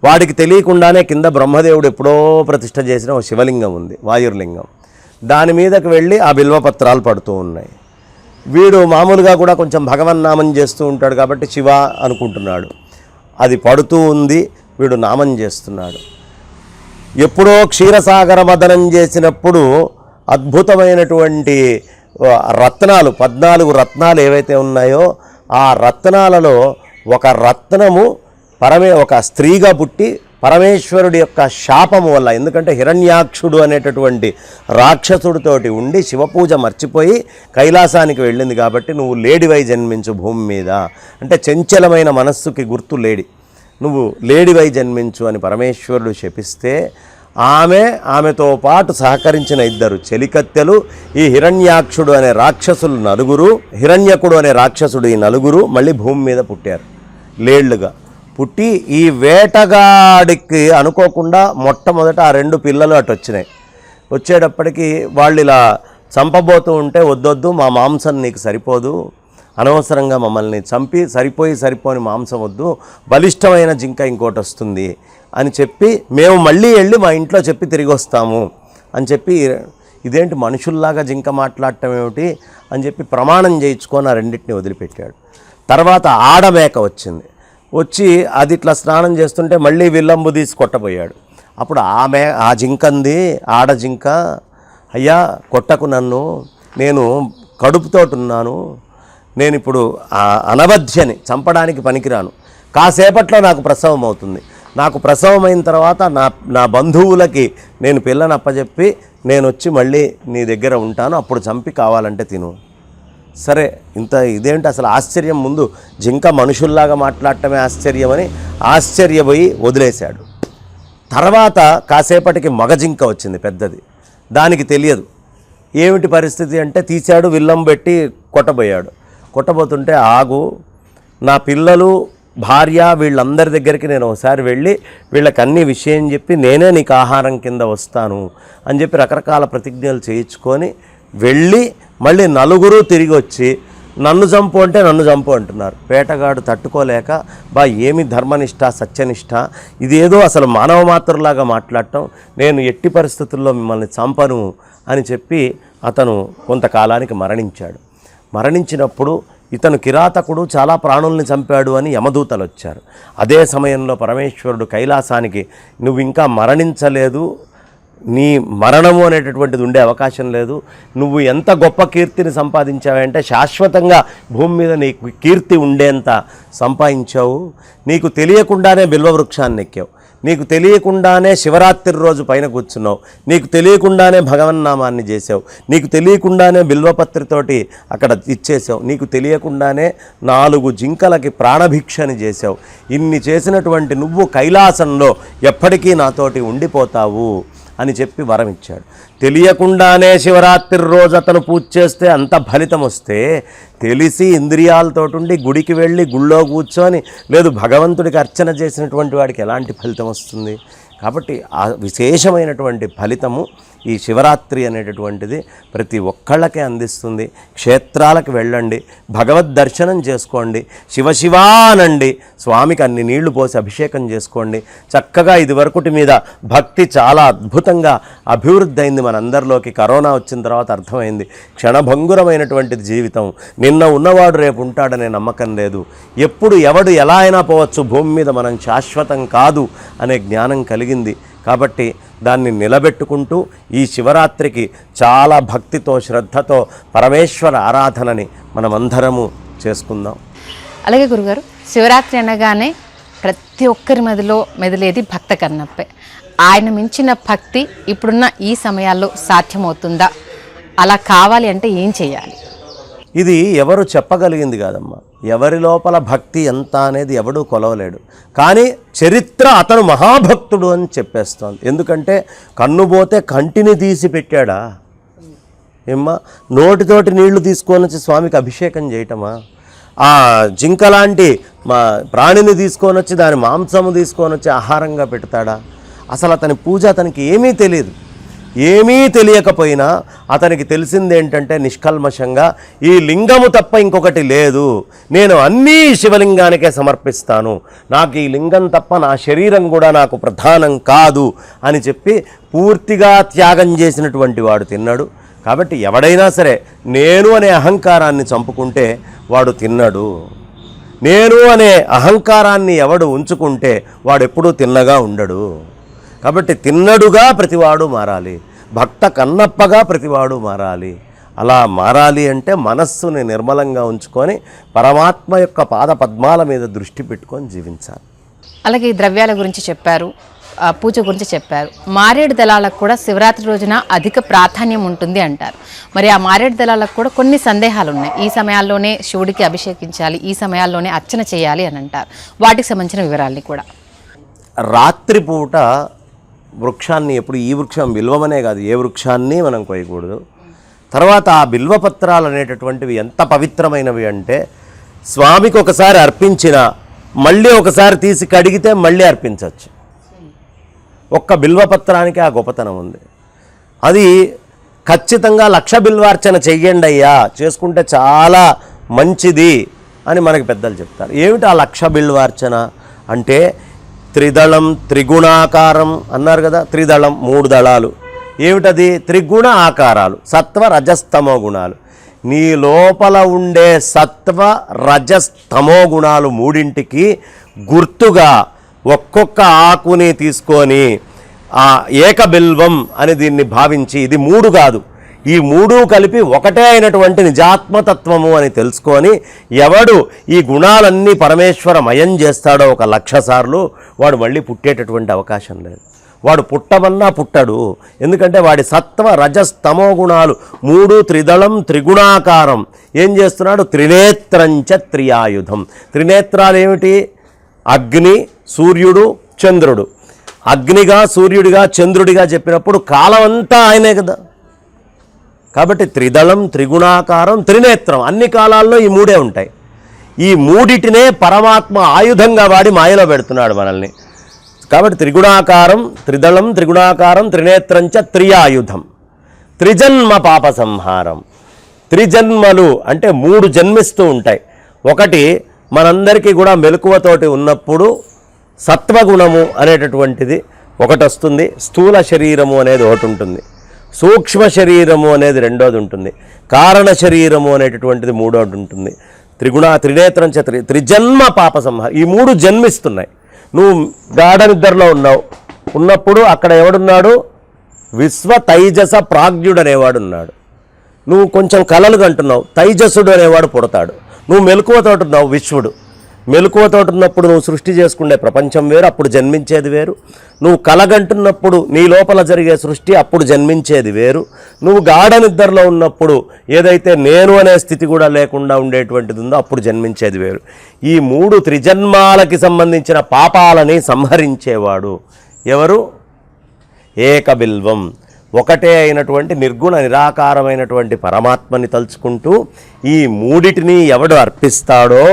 వాడికి తెలియకుండానే కింద బ్రహ్మదేవుడు ఎప్పుడో ప్రతిష్ఠ చేసిన ఒక శివలింగం ఉంది, వాయుర్లింగం. దాని మీదకి వెళ్ళి ఆ బిల్వపత్రాలు పడుతూ ఉన్నాయి. వీడు మామూలుగా కూడా కొంచెం భగవన్నామం చేస్తూ ఉంటాడు కాబట్టి శివ అనుకుంటున్నాడు. అది పడుతూ ఉంది, వీడు నామం చేస్తున్నాడు. ఎప్పుడో క్షీరసాగర మదనం చేసినప్పుడు అద్భుతమైనటువంటి రత్నాలు, 14 రత్నాలు ఏవైతే ఉన్నాయో ఆ రత్నాలలో ఒక రత్నము ఒక స్త్రీగా పుట్టి పరమేశ్వరుడి యొక్క శాపము వల్ల, ఎందుకంటే హిరణ్యాక్షుడు అనేటటువంటి రాక్షసుడితోటి ఉండి శివపూజ మర్చిపోయి కైలాసానికి వెళ్ళింది కాబట్టి నువ్వు లేడివై జన్మించు భూమి మీద, అంటే చంచలమైన మనస్సుకి గుర్తు లేడి, నువ్వు లేడివై జన్మించు అని పరమేశ్వరుడు శపిస్తే ఆమెతో పాటు సహకరించిన 2 చెలికత్తెలు, ఈ హిరణ్యాక్షుడు అనే రాక్షసులు 4, హిరణ్యకుడు అనే రాక్షసుడు ఈ 4 మళ్ళీ భూమి మీద పుట్టారు. లేళ్లుగా పుట్టి ఈ వేటగాడికి అనుకోకుండా మొట్టమొదట ఆ 2 పిల్లలు అటు వచ్చినాయి. వచ్చేటప్పటికి వాళ్ళు ఇలా చంపబోతూ ఉంటే, వద్దొద్దు మా మాంసం నీకు సరిపోదు, అనవసరంగా మమ్మల్ని చంపి సరిపోని మాంసం వద్దు, బలిష్టమైన జింక ఇంకోటి వస్తుంది అని చెప్పి మేము మళ్ళీ వెళ్ళి మా ఇంట్లో చెప్పి తిరిగి వస్తాము అని చెప్పి, ఇదేంటి మనుషుల్లాగా జింక మాట్లాడటం ఏమిటి అని చెప్పి ప్రమాణం చేయించుకొని ఆ 2 వదిలిపెట్టాడు. తర్వాత ఆడమేక వచ్చింది. వచ్చి అది ఇట్లా స్నానం చేస్తుంటే మళ్ళీ విల్లంబు తీసి కొట్టబోయాడు. అప్పుడు ఆ జింకంది, ఆడ జింక, అయ్యా కొట్టకు నన్ను, నేను కడుపుతోటున్నాను, నేను ఇప్పుడు అనవధ్యని, చంపడానికి పనికిరాను, కాసేపట్లో నాకు ప్రసవం అవుతుంది, నాకు ప్రసవం అయిన తర్వాత నా బంధువులకి నేను పిల్లని అప్పచెప్పి నేను వచ్చి మళ్ళీ నీ దగ్గర ఉంటాను, అప్పుడు చంపి కావాలంటే తిను. సరే, ఇదేంటి అసలు ఆశ్చర్యం, ముందు జింక మనుషుల్లాగా మాట్లాడటమే ఆశ్చర్యమని ఆశ్చర్యపోయి వదిలేశాడు. తర్వాత కాసేపటికి మగ జింక వచ్చింది పెద్దది. దానికి తెలియదు ఏమిటి పరిస్థితి అంటే, తీశాడు, విల్లం పెట్టి కొట్టబోతుంటే, ఆగు, నా పిల్లలు, భార్య, వీళ్ళందరి దగ్గరికి నేను ఒకసారి వెళ్ళి వీళ్ళకి అన్ని విషయం చెప్పి నేనే నీకు ఆహారం కింద వస్తాను అని చెప్పి రకరకాల ప్రతిజ్ఞలు చేయించుకొని వెళ్ళి మళ్ళీ నలుగురు తిరిగి వచ్చి నన్ను చంపు అంటే నన్ను చంపు అంటున్నారు. పేటగాడు తట్టుకోలేక, ఏమి ధర్మనిష్ట, సత్యనిష్ట, ఇదేదో అసలు మానవ మాత్రలాగా మాట్లాడటం, నేను ఎట్టి పరిస్థితుల్లో మిమ్మల్ని చంపను అని చెప్పి అతను కొంతకాలానికి మరణించాడు. మరణించినప్పుడు ఇతను కిరాతకుడు, చాలా ప్రాణుల్ని చంపాడు అని యమదూతలు వచ్చారు. అదే సమయంలో పరమేశ్వరుడు కైలాసానికి, నువ్వు ఇంకా మరణించలేదు, నీ మరణము అనేటటువంటిది ఉండే అవకాశం లేదు, నువ్వు ఎంత గొప్ప కీర్తిని సంపాదించావంటే శాశ్వతంగా భూమి మీద నీకు కీర్తి ఉండేంత సంపాదించావు, నీకు తెలియకుండానే బిల్వవృక్షాన్ని ఎక్కావు, నీకు తెలియకుండానే శివరాత్రి రోజు పైన కూర్చున్నావు, నీకు తెలియకుండానే భగవన్నామాన్ని చేసావు, నీకు తెలియకుండానే బిల్వపత్రితోటి అక్కడ ఇచ్చేసావు, నీకు తెలియకుండానే 4 జింకలకి ప్రాణభిక్షని చేసావు, ఇన్ని చేసినటువంటి నువ్వు కైలాసంలో ఎప్పటికీ నాతోటి ఉండిపోతావు అని చెప్పి వరం ఇచ్చాడు. తెలియకుండానే శివరాత్రి రోజు అతను పూజ చేస్తే అంత ఫలితం వస్తే, తెలిసి ఇంద్రియాలతోటి గుడికి వెళ్ళి గుళ్ళో కూర్చొని లేదు భగవంతుడికి అర్చన చేసినటువంటి వాడికి ఎలాంటి ఫలితం వస్తుంది? కాబట్టి ఆ విశేషమైనటువంటి ఫలితము ఈ శివరాత్రి అనేటటువంటిది ప్రతి ఒక్కళ్ళకే అందిస్తుంది. క్షేత్రాలకు వెళ్ళండి, భగవద్ దర్శనం చేసుకోండి, శివశివానండి, స్వామికి అన్ని నీళ్లు పోసి అభిషేకం చేసుకోండి. చక్కగా ఇదివరకుటి మీద భక్తి చాలా అద్భుతంగా అభివృద్ధి అయింది మనందరిలోకి. కరోనా వచ్చిన తర్వాత అర్థమైంది, క్షణభంగురమైనటువంటిది జీవితం, నిన్న ఉన్నవాడు రేపు ఉంటాడనే నమ్మకం లేదు, ఎప్పుడు ఎవడు ఎలా అయినా పోవచ్చు, భూమి మీద మనం శాశ్వతం కాదు అనే జ్ఞానం కలిగింది. కాబట్టి దాన్ని నిలబెట్టుకుంటూ ఈ శివరాత్రికి చాలా భక్తితో, శ్రద్ధతో పరమేశ్వర ఆరాధనని మనమందరము చేసుకుందాం. అలాగే గురుగారు, శివరాత్రి అనగానే ప్రతి ఒక్కరి మెదిలేది భక్త కన్నప్పే. ఆయన మించిన భక్తి ఇప్పుడున్న ఈ సమయాల్లో సాధ్యమవుతుందా? అలా కావాలి అంటే ఏం చేయాలి? ఇది ఎవరు చెప్పగలిగింది కాదమ్మా. ఎవరి లోపల భక్తి ఎంత అనేది ఎవడూ కొలవలేడు. కానీ చరిత్ర అతను మహాభక్తుడు అని చెప్పేస్తోంది. ఎందుకంటే కన్నుపోతే కంటిని తీసి పెట్టాడా ఏమ్మా? నోటితోటి నీళ్లు తీసుకొని వచ్చి స్వామికి అభిషేకం చేయటమా? ఆ జింక లాంటి మా ప్రాణిని తీసుకొని వచ్చి దాని మాంసము తీసుకొని వచ్చి ఆహారంగా పెడతాడా? అసలు అతని పూజ అతనికి ఏమీ తెలియదు. ఏమీ తెలియకపోయినా అతనికి తెలిసిందేంటంటే నిష్కల్మషంగా ఈ లింగము తప్ప ఇంకొకటి లేదు, నేను అన్నీ శివలింగానికే సమర్పిస్తాను, నాకు ఈ లింగం తప్ప నా శరీరం కూడా నాకు ప్రధానం కాదు అని చెప్పి పూర్తిగా త్యాగం చేసినటువంటి వాడు తిన్నాడు. కాబట్టి ఎవడైనా సరే నేను అనే అహంకారాన్ని చంపుకుంటే వాడు తిన్నాడు. నేను అనే అహంకారాన్ని ఎవడు ఉంచుకుంటే వాడు ఎప్పుడూ తిన్నగా ఉండడు. కాబట్టి తిన్నడుగా ప్రతివాడు మారాలి, భక్త కన్నప్పగా ప్రతివాడు మారాలి. అలా మారాలి అంటే మనస్సుని నిర్మలంగా ఉంచుకొని పరమాత్మ యొక్క పాద పద్మాల మీద దృష్టి పెట్టుకొని జీవించాలి. అలాగే ద్రవ్యాల గురించి చెప్పారు, పూజ గురించి చెప్పారు. మారేడు దళాలకు కూడా శివరాత్రి రోజున అధిక ప్రాధాన్యం ఉంటుంది అంటారు. మరి ఆ మారేడు దళాలకు కూడా కొన్ని సందేహాలు ఉన్నాయి. ఈ సమయాల్లోనే శివుడికి అభిషేకించాలి, ఈ సమయాల్లోనే అర్చన చేయాలి అని అంటారు. వాటికి సంబంధించిన వివరాలని కూడా. రాత్రిపూట వృక్షాన్ని ఎప్పుడు, ఈ వృక్షం బిల్వమనే కాదు, ఏ వృక్షాన్ని మనం కోయకూడదు. తర్వాత ఆ బిల్వపత్రాలు అనేటటువంటివి ఎంత పవిత్రమైనవి అంటే స్వామికి ఒకసారి అర్పించిన మళ్ళీ ఒకసారి తీసి కడిగితే మళ్ళీ అర్పించవచ్చు. ఒక్క బిల్వపత్రానికి ఆ గొప్పతనం ఉంది. అది ఖచ్చితంగా 1,00,000 బిల్వార్చన చెయ్యండి అయ్యా, చేసుకుంటే చాలా మంచిది అని మనకి పెద్దలు చెప్తారు. ఏమిటి ఆ 1,00,000 బిల్వార్చన అంటే? త్రిదళం త్రిగుణాకారం అన్నారు కదా, త్రిదళం 3 దళాలు. ఏమిటది? త్రిగుణ ఆకారాలు, సత్వ రజస్తమో గుణాలు. నీ లోపల ఉండే సత్వ రజస్తమో గుణాలు మూడింటికి గుర్తుగా ఒక్కొక్క ఆకుని తీసుకొని ఆ ఏకబిల్వం అని దీన్ని భావించి, ఇది 3 కాదు, ఈ 3 కలిపి ఒకటే అయినటువంటి నిజాత్మతత్వము అని తెలుసుకొని ఎవడు ఈ గుణాలన్నీ పరమేశ్వరమయం చేస్తాడో 1,00,000 సార్లు వాడు మళ్ళీ పుట్టేటటువంటి అవకాశం లేదు. వాడు పుట్టమన్నా పుట్టడు. ఎందుకంటే వాడి సత్వ రజస్తమో గుణాలు 3 త్రిదళం త్రిగుణాకారం ఏం చేస్తున్నాడు? త్రినేత్రంచ త్రియాయుధం. త్రినేత్రాలు ఏమిటి? అగ్ని, సూర్యుడు, చంద్రుడు. అగ్నిగా, సూర్యుడిగా, చంద్రుడిగా చెప్పినప్పుడు కాలం అంతా ఆయనే కదా. కాబట్టి త్రిదళం, త్రిగుణాకారం, త్రినేత్రం, అన్ని కాలాల్లో ఈ మూడే ఉంటాయి. ఈ మూడిటినే పరమాత్మ ఆయుధంగా వాడి మాయలో పెడుతున్నాడు మనల్ని. కాబట్టి త్రిగుణాకారం, త్రిదళం, త్రిగుణాకారం, త్రినేత్రంచ త్రియాయుధం, త్రిజన్మ పాప సంహారం. త్రిజన్మలు అంటే 3 జన్మిస్తూ ఉంటాయి. ఒకటి మనందరికీ కూడా మెలకువతోటి ఉన్నప్పుడు సత్వగుణము అనేటటువంటిది ఒకటి వస్తుంది, స్థూల శరీరము అనేది ఒకటి ఉంటుంది, సూక్ష్మ శరీరము అనేది రెండోది ఉంటుంది, కారణ శరీరము అనేటటువంటిది మూడోది ఉంటుంది. త్రినేత్రం చ త్రిజన్మ పాప సంహారం. ఈ 3 జన్మిస్తున్నాయి. నువ్వు గాఢ నిద్రలో ఉన్నప్పుడు అక్కడ ఎవడున్నాడు? విశ్వ తైజస ప్రాజ్ఞుడు అనేవాడు ఉన్నాడు. నువ్వు కొంచెం కలలు కంటున్నావు, తైజసుడు అనేవాడు పుడతాడు. నువ్వు మెలకువతోటి ఉన్నావు, విశ్వడు. మెలకువతోటి ఉన్నప్పుడు నువ్వు సృష్టి చేసుకునే ప్రపంచం వేరు, అప్పుడు జన్మించేది వేరు. నువ్వు కలగంటున్నప్పుడు నీ లోపల జరిగే సృష్టి, అప్పుడు జన్మించేది వేరు. నువ్వు గాఢ నిద్రలో ఉన్నప్పుడు ఏదైతే నేను అనే స్థితి కూడా లేకుండా ఉండేటువంటిది ఉందో అప్పుడు జన్మించేది వేరు. ఈ 3 త్రిజన్మాలకి సంబంధించిన పాపాలని సంహరించేవాడు ఎవరు? ఏకబిల్వం, ఒకటే అయినటువంటి నిర్గుణ నిరాకారమైనటువంటి పరమాత్మని తలుచుకుంటూ ఈ మూడిటిని ఎవడు అర్పిస్తాడో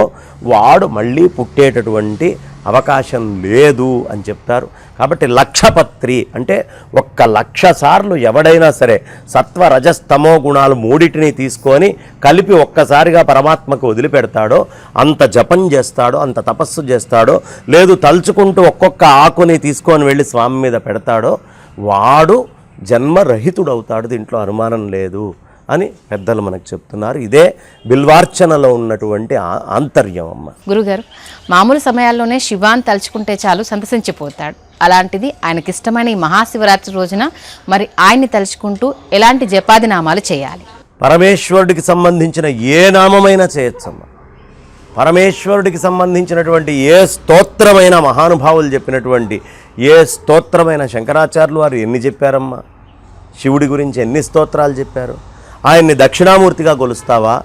వాడు మళ్ళీ పుట్టేటటువంటి అవకాశం లేదు అని చెప్తారు. కాబట్టి లక్షపత్రి అంటే 1,00,000 సార్లు ఎవడైనా సరే సత్వ రజస్తమో గుణాలు మూడిటిని తీసుకొని కలిపి ఒక్కసారిగా పరమాత్మకు వదిలిపెడతాడో, అంత జపం చేస్తాడో, అంత తపస్సు చేస్తాడో, లేదు తలుచుకుంటూ ఒక్కొక్క ఆకుని తీసుకొని వెళ్ళి స్వామి మీద పెడతాడో వాడు జన్మరహితుడవుతాడు. దీంట్లో అనుమానం లేదు అని పెద్దలు మనకు చెప్తున్నారు. ఇదే బిల్వార్చనలో ఉన్నటువంటి ఆంతర్యం. అమ్మ గురుగారు, మామూలు సమయాల్లోనే శివాన్ని తలుచుకుంటే చాలు సంతసించిపోతాడు. అలాంటిది ఆయనకిష్టమైన ఈ మహాశివరాత్రి రోజున మరి ఆయన్ని తలుచుకుంటూ ఎలాంటి జపాది నామాలు చేయాలి? పరమేశ్వరుడికి సంబంధించిన ఏ నామమైనా చేయొచ్చమ్మా. పరమేశ్వరుడికి సంబంధించినటువంటి ఏ స్తోత్రమైన మహానుభావులు చెప్పినటువంటి ఏ స్తోత్రమైన శంకరాచార్యులు వారు ఎన్ని చెప్పారమ్మా? శివుడి గురించి ఎన్ని స్తోత్రాలు చెప్పారు? ఆయన్ని దక్షిణామూర్తిగా కొలుస్తావా,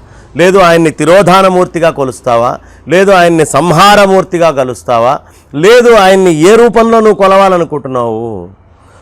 లేదు ఆయన్ని తిరోధానమూర్తిగా కొలుస్తావా, లేదు ఆయన్ని సంహారమూర్తిగా కొలుస్తావా, లేదు ఆయన్ని ఏ రూపంలో నువ్వు కొలవాలనుకుంటున్నావు?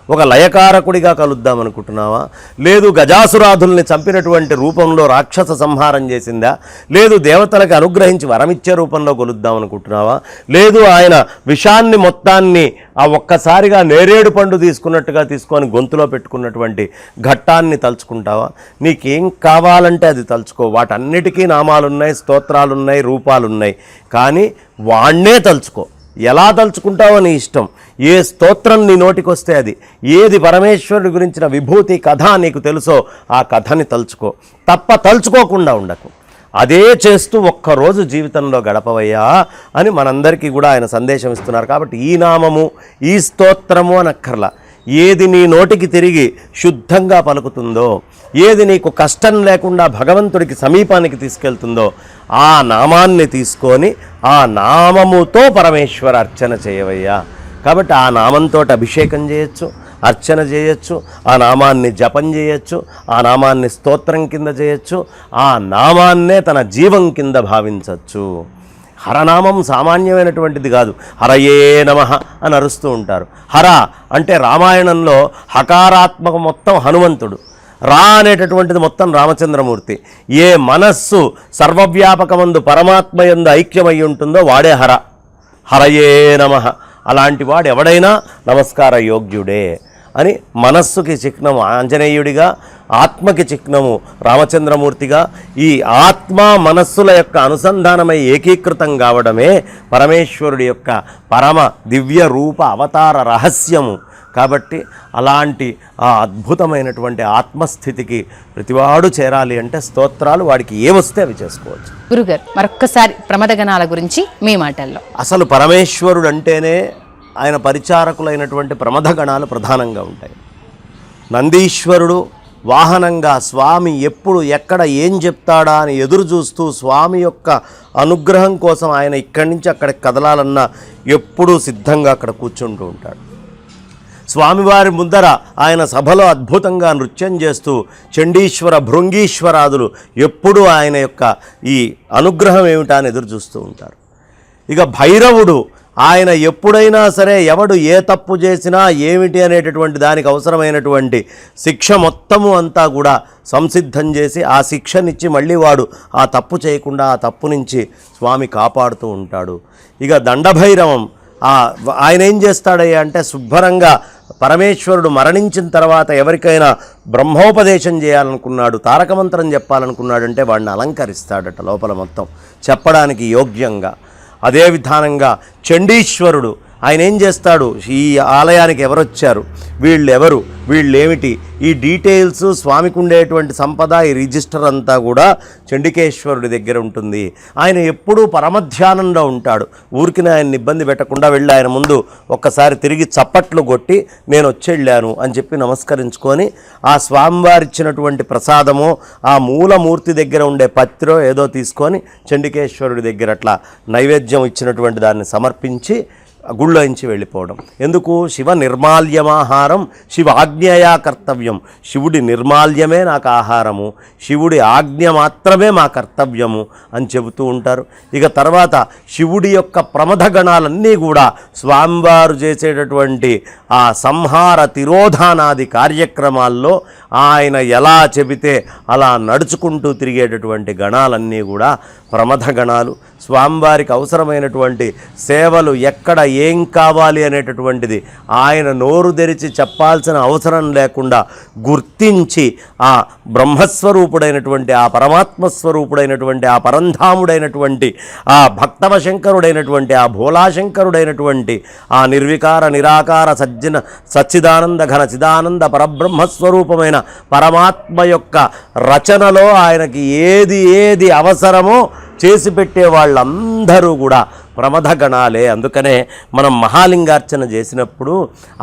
ఒక లయకారకుడిగా కలుద్దామనుకుంటున్నావా, లేదు గజాసురాధుల్ని చంపినటువంటి రూపంలో రాక్షస సంహారం చేసిందా, లేదు దేవతలకు అనుగ్రహించి వరమిచ్చే రూపంలో కొలుద్దామనుకుంటున్నావా, లేదు ఆయన విషాన్ని మొత్తాన్ని ఆ ఒక్కసారిగా నేరేడు పండు తీసుకున్నట్టుగా తీసుకొని గొంతులో పెట్టుకున్నటువంటి ఘట్టాన్ని తలుచుకుంటావా? నీకేం కావాలంటే అది తలుచుకో. వాటన్నిటికీ నామాలున్నాయి, స్తోత్రాలున్నాయి, రూపాలున్నాయి. కానీ వాణ్ణే తలుచుకో. ఎలా తలుచుకుంటావో నీ ఇష్టం. ఏ స్తోత్రం నీ నోటికి వస్తే అది, ఏది పరమేశ్వరుడి గురించిన విభూతి కథ నీకు తెలుసో ఆ కథని తలుచుకో. తప్ప తలుచుకోకుండా ఉండకు. అదే చేస్తూ ఒక్కరోజు జీవితంలో గడపవయ్యా అని మనందరికీ కూడా ఆయన సందేశం ఇస్తున్నారు. కాబట్టి ఈ నామము, ఈ స్తోత్రము అనక్కర్లా. ఏది నీ నోటికి తిరిగి శుద్ధంగా పలుకుతుందో, ఏది నీకు కష్టం లేకుండా భగవంతుడికి సమీపానికి తీసుకెళ్తుందో ఆ నామాన్ని తీసుకొని ఆ నామముతో పరమేశ్వర అర్చన చేయవయ్యా. కాబట్టి ఆ నామంతో అభిషేకం చేయొచ్చు, అర్చన చేయొచ్చు, ఆ నామాన్ని జపం చేయొచ్చు, ఆ నామాన్ని స్తోత్రం కింద చేయొచ్చు, ఆ నామాన్నే తన జీవం కింద భావించవచ్చు. హరనామం సామాన్యమైనటువంటిది కాదు. హరయే నమః అని అరుస్తూ ఉంటారు. హర అంటే రామాయణంలో హకారాత్మక మొత్తం హనుమంతుడు, రా అనేటటువంటిది మొత్తం రామచంద్రమూర్తి. ఏ మనస్సు సర్వవ్యాపకమందు పరమాత్మయందు ఐక్యమై ఉంటుందో వాడే హర. హరయే నమః. అలాంటి వాడు ఎవడైనా నమస్కార యోగ్యుడే అని మనస్సుకి చిహ్నము ఆంజనేయుడిగా, ఆత్మకి చిహ్నము రామచంద్రమూర్తిగా, ఈ ఆత్మ మనస్సుల యొక్క అనుసంధానమై ఏకీకృతం కావడమే పరమేశ్వరుడి యొక్క పరమ దివ్య రూప అవతార రహస్యము. కాబట్టి అలాంటి ఆ అద్భుతమైనటువంటి ఆత్మస్థితికి ప్రతివాడు చేరాలి అంటే స్తోత్రాలు వాడికి ఏమొస్తే అవి చేసుకోవచ్చు. గురుగారు, మరొక్కసారి ప్రమదగణాల గురించి మీ మాటల్లో. అసలు పరమేశ్వరుడు అంటేనే ఆయన పరిచారకులైనటువంటి ప్రమదగణాలు ప్రధానంగా ఉంటాయి. నందీశ్వరుడు వాహనంగా స్వామి ఎప్పుడు ఎక్కడ ఏం చెప్తాడా అని ఎదురు చూస్తూ స్వామి యొక్క అనుగ్రహం కోసం ఆయన ఇక్కడి నుంచి అక్కడికి కదలాలన్నా ఎప్పుడూ సిద్ధంగా అక్కడ కూర్చుంటూ ఉంటాడు. స్వామివారి ముందర ఆయన సభలో అద్భుతంగా నృత్యం చేస్తూ చండీశ్వర భృంగీశ్వరాదులు ఎప్పుడూ ఆయన యొక్క ఈ అనుగ్రహం ఏమిటా అని ఎదురు చూస్తూ ఉంటారు. ఇక భైరవుడు ఆయన ఎప్పుడైనా సరే ఎవడు ఏ తప్పు చేసినా ఏమిటి అనేటటువంటి దానికి అవసరమైనటువంటి శిక్ష మొత్తము అంతా కూడా సంసిద్ధం చేసి ఆ శిక్షనిచ్చి మళ్ళీ వాడు ఆ తప్పు చేయకుండా ఆ తప్పు నుంచి స్వామి కాపాడుతూ ఉంటాడు. ఇక దండభైరవం ఆయన ఏం చేస్తాడయ్యా అంటే శుభ్రంగా పరమేశ్వరుడు మరణించిన తర్వాత ఎవరికైనా బ్రహ్మోపదేశం చేయాలనుకున్నాడు, తారకమంత్రం చెప్పాలనుకున్నాడంటే వాడిని అలంకరిస్తాడట లోపల మొత్తం చెప్పడానికి యోగ్యంగా. అదే విధానంగా చండీశ్వరుడు ఆయన ఏం చేస్తాడు, ఈ ఆలయానికి ఎవరొచ్చారు, వీళ్ళెవరు, వీళ్ళేమిటి, ఈ డీటెయిల్స్ స్వామికి ఉండేటువంటి సంపద, ఈ రిజిస్టర్ అంతా కూడా చండికేశ్వరుడి దగ్గర ఉంటుంది. ఆయన ఎప్పుడూ పరమధ్యానంలో ఉంటాడు. ఊరికి ఆయన్ని ఇబ్బంది పెట్టకుండా వెళ్ళి ఆయన ముందు ఒక్కసారి తిరిగి చప్పట్లు కొట్టి నేను వచ్చెళ్ళాను అని చెప్పి నమస్కరించుకొని ఆ స్వామివారి ఇచ్చినటువంటి ప్రసాదమో ఆ మూలమూర్తి దగ్గర ఉండే పత్రో ఏదో తీసుకొని చండికేశ్వరుడి దగ్గర అట్లా నైవేద్యం ఇచ్చినటువంటి దాన్ని సమర్పించి గుళ్ళోంచి వెళ్ళిపోవడం. ఎందుకు? శివ నిర్మాల్యమాహారం శివ ఆజ్ఞయా కర్తవ్యం. శివుడి నిర్మాల్యమే నాకు ఆహారము, శివుడి ఆజ్ఞ మాత్రమే మా కర్తవ్యము అని చెబుతూ ఉంటారు. ఇక తర్వాత శివుడి యొక్క ప్రమథ గణాలన్నీ కూడా స్వామివారు చేసేటటువంటి ఆ సంహార తిరోధానాది కార్యక్రమాల్లో ఆయన ఎలా చెబితే అలా నడుచుకుంటూ తిరిగేటటువంటి గణాలన్నీ కూడా ప్రమథ గణాలు. స్వామివారికి అవసరమైనటువంటి సేవలు ఎక్కడ ఏం కావాలి అనేటటువంటిది ఆయన నోరు తెరిచి చెప్పాల్సిన అవసరం లేకుండా గుర్తించి ఆ బ్రహ్మస్వరూపుడైనటువంటి ఆ పరమాత్మస్వరూపుడైనటువంటి ఆ పరంధాముడైనటువంటి ఆ భక్తవశంకరుడైనటువంటి ఆ భోలాశంకరుడైనటువంటి ఆ నిర్వికార నిరాకార సచ్చిదానంద ఘన చిదానంద పరబ్రహ్మస్వరూపమైన పరమాత్మ యొక్క రచనలో ఆయనకి ఏది అవసరమో చేసి పెట్టే వాళ్ళందరూ కూడా ప్రమథ గణాలే. అందుకనే మనం మహాలింగార్చన చేసినప్పుడు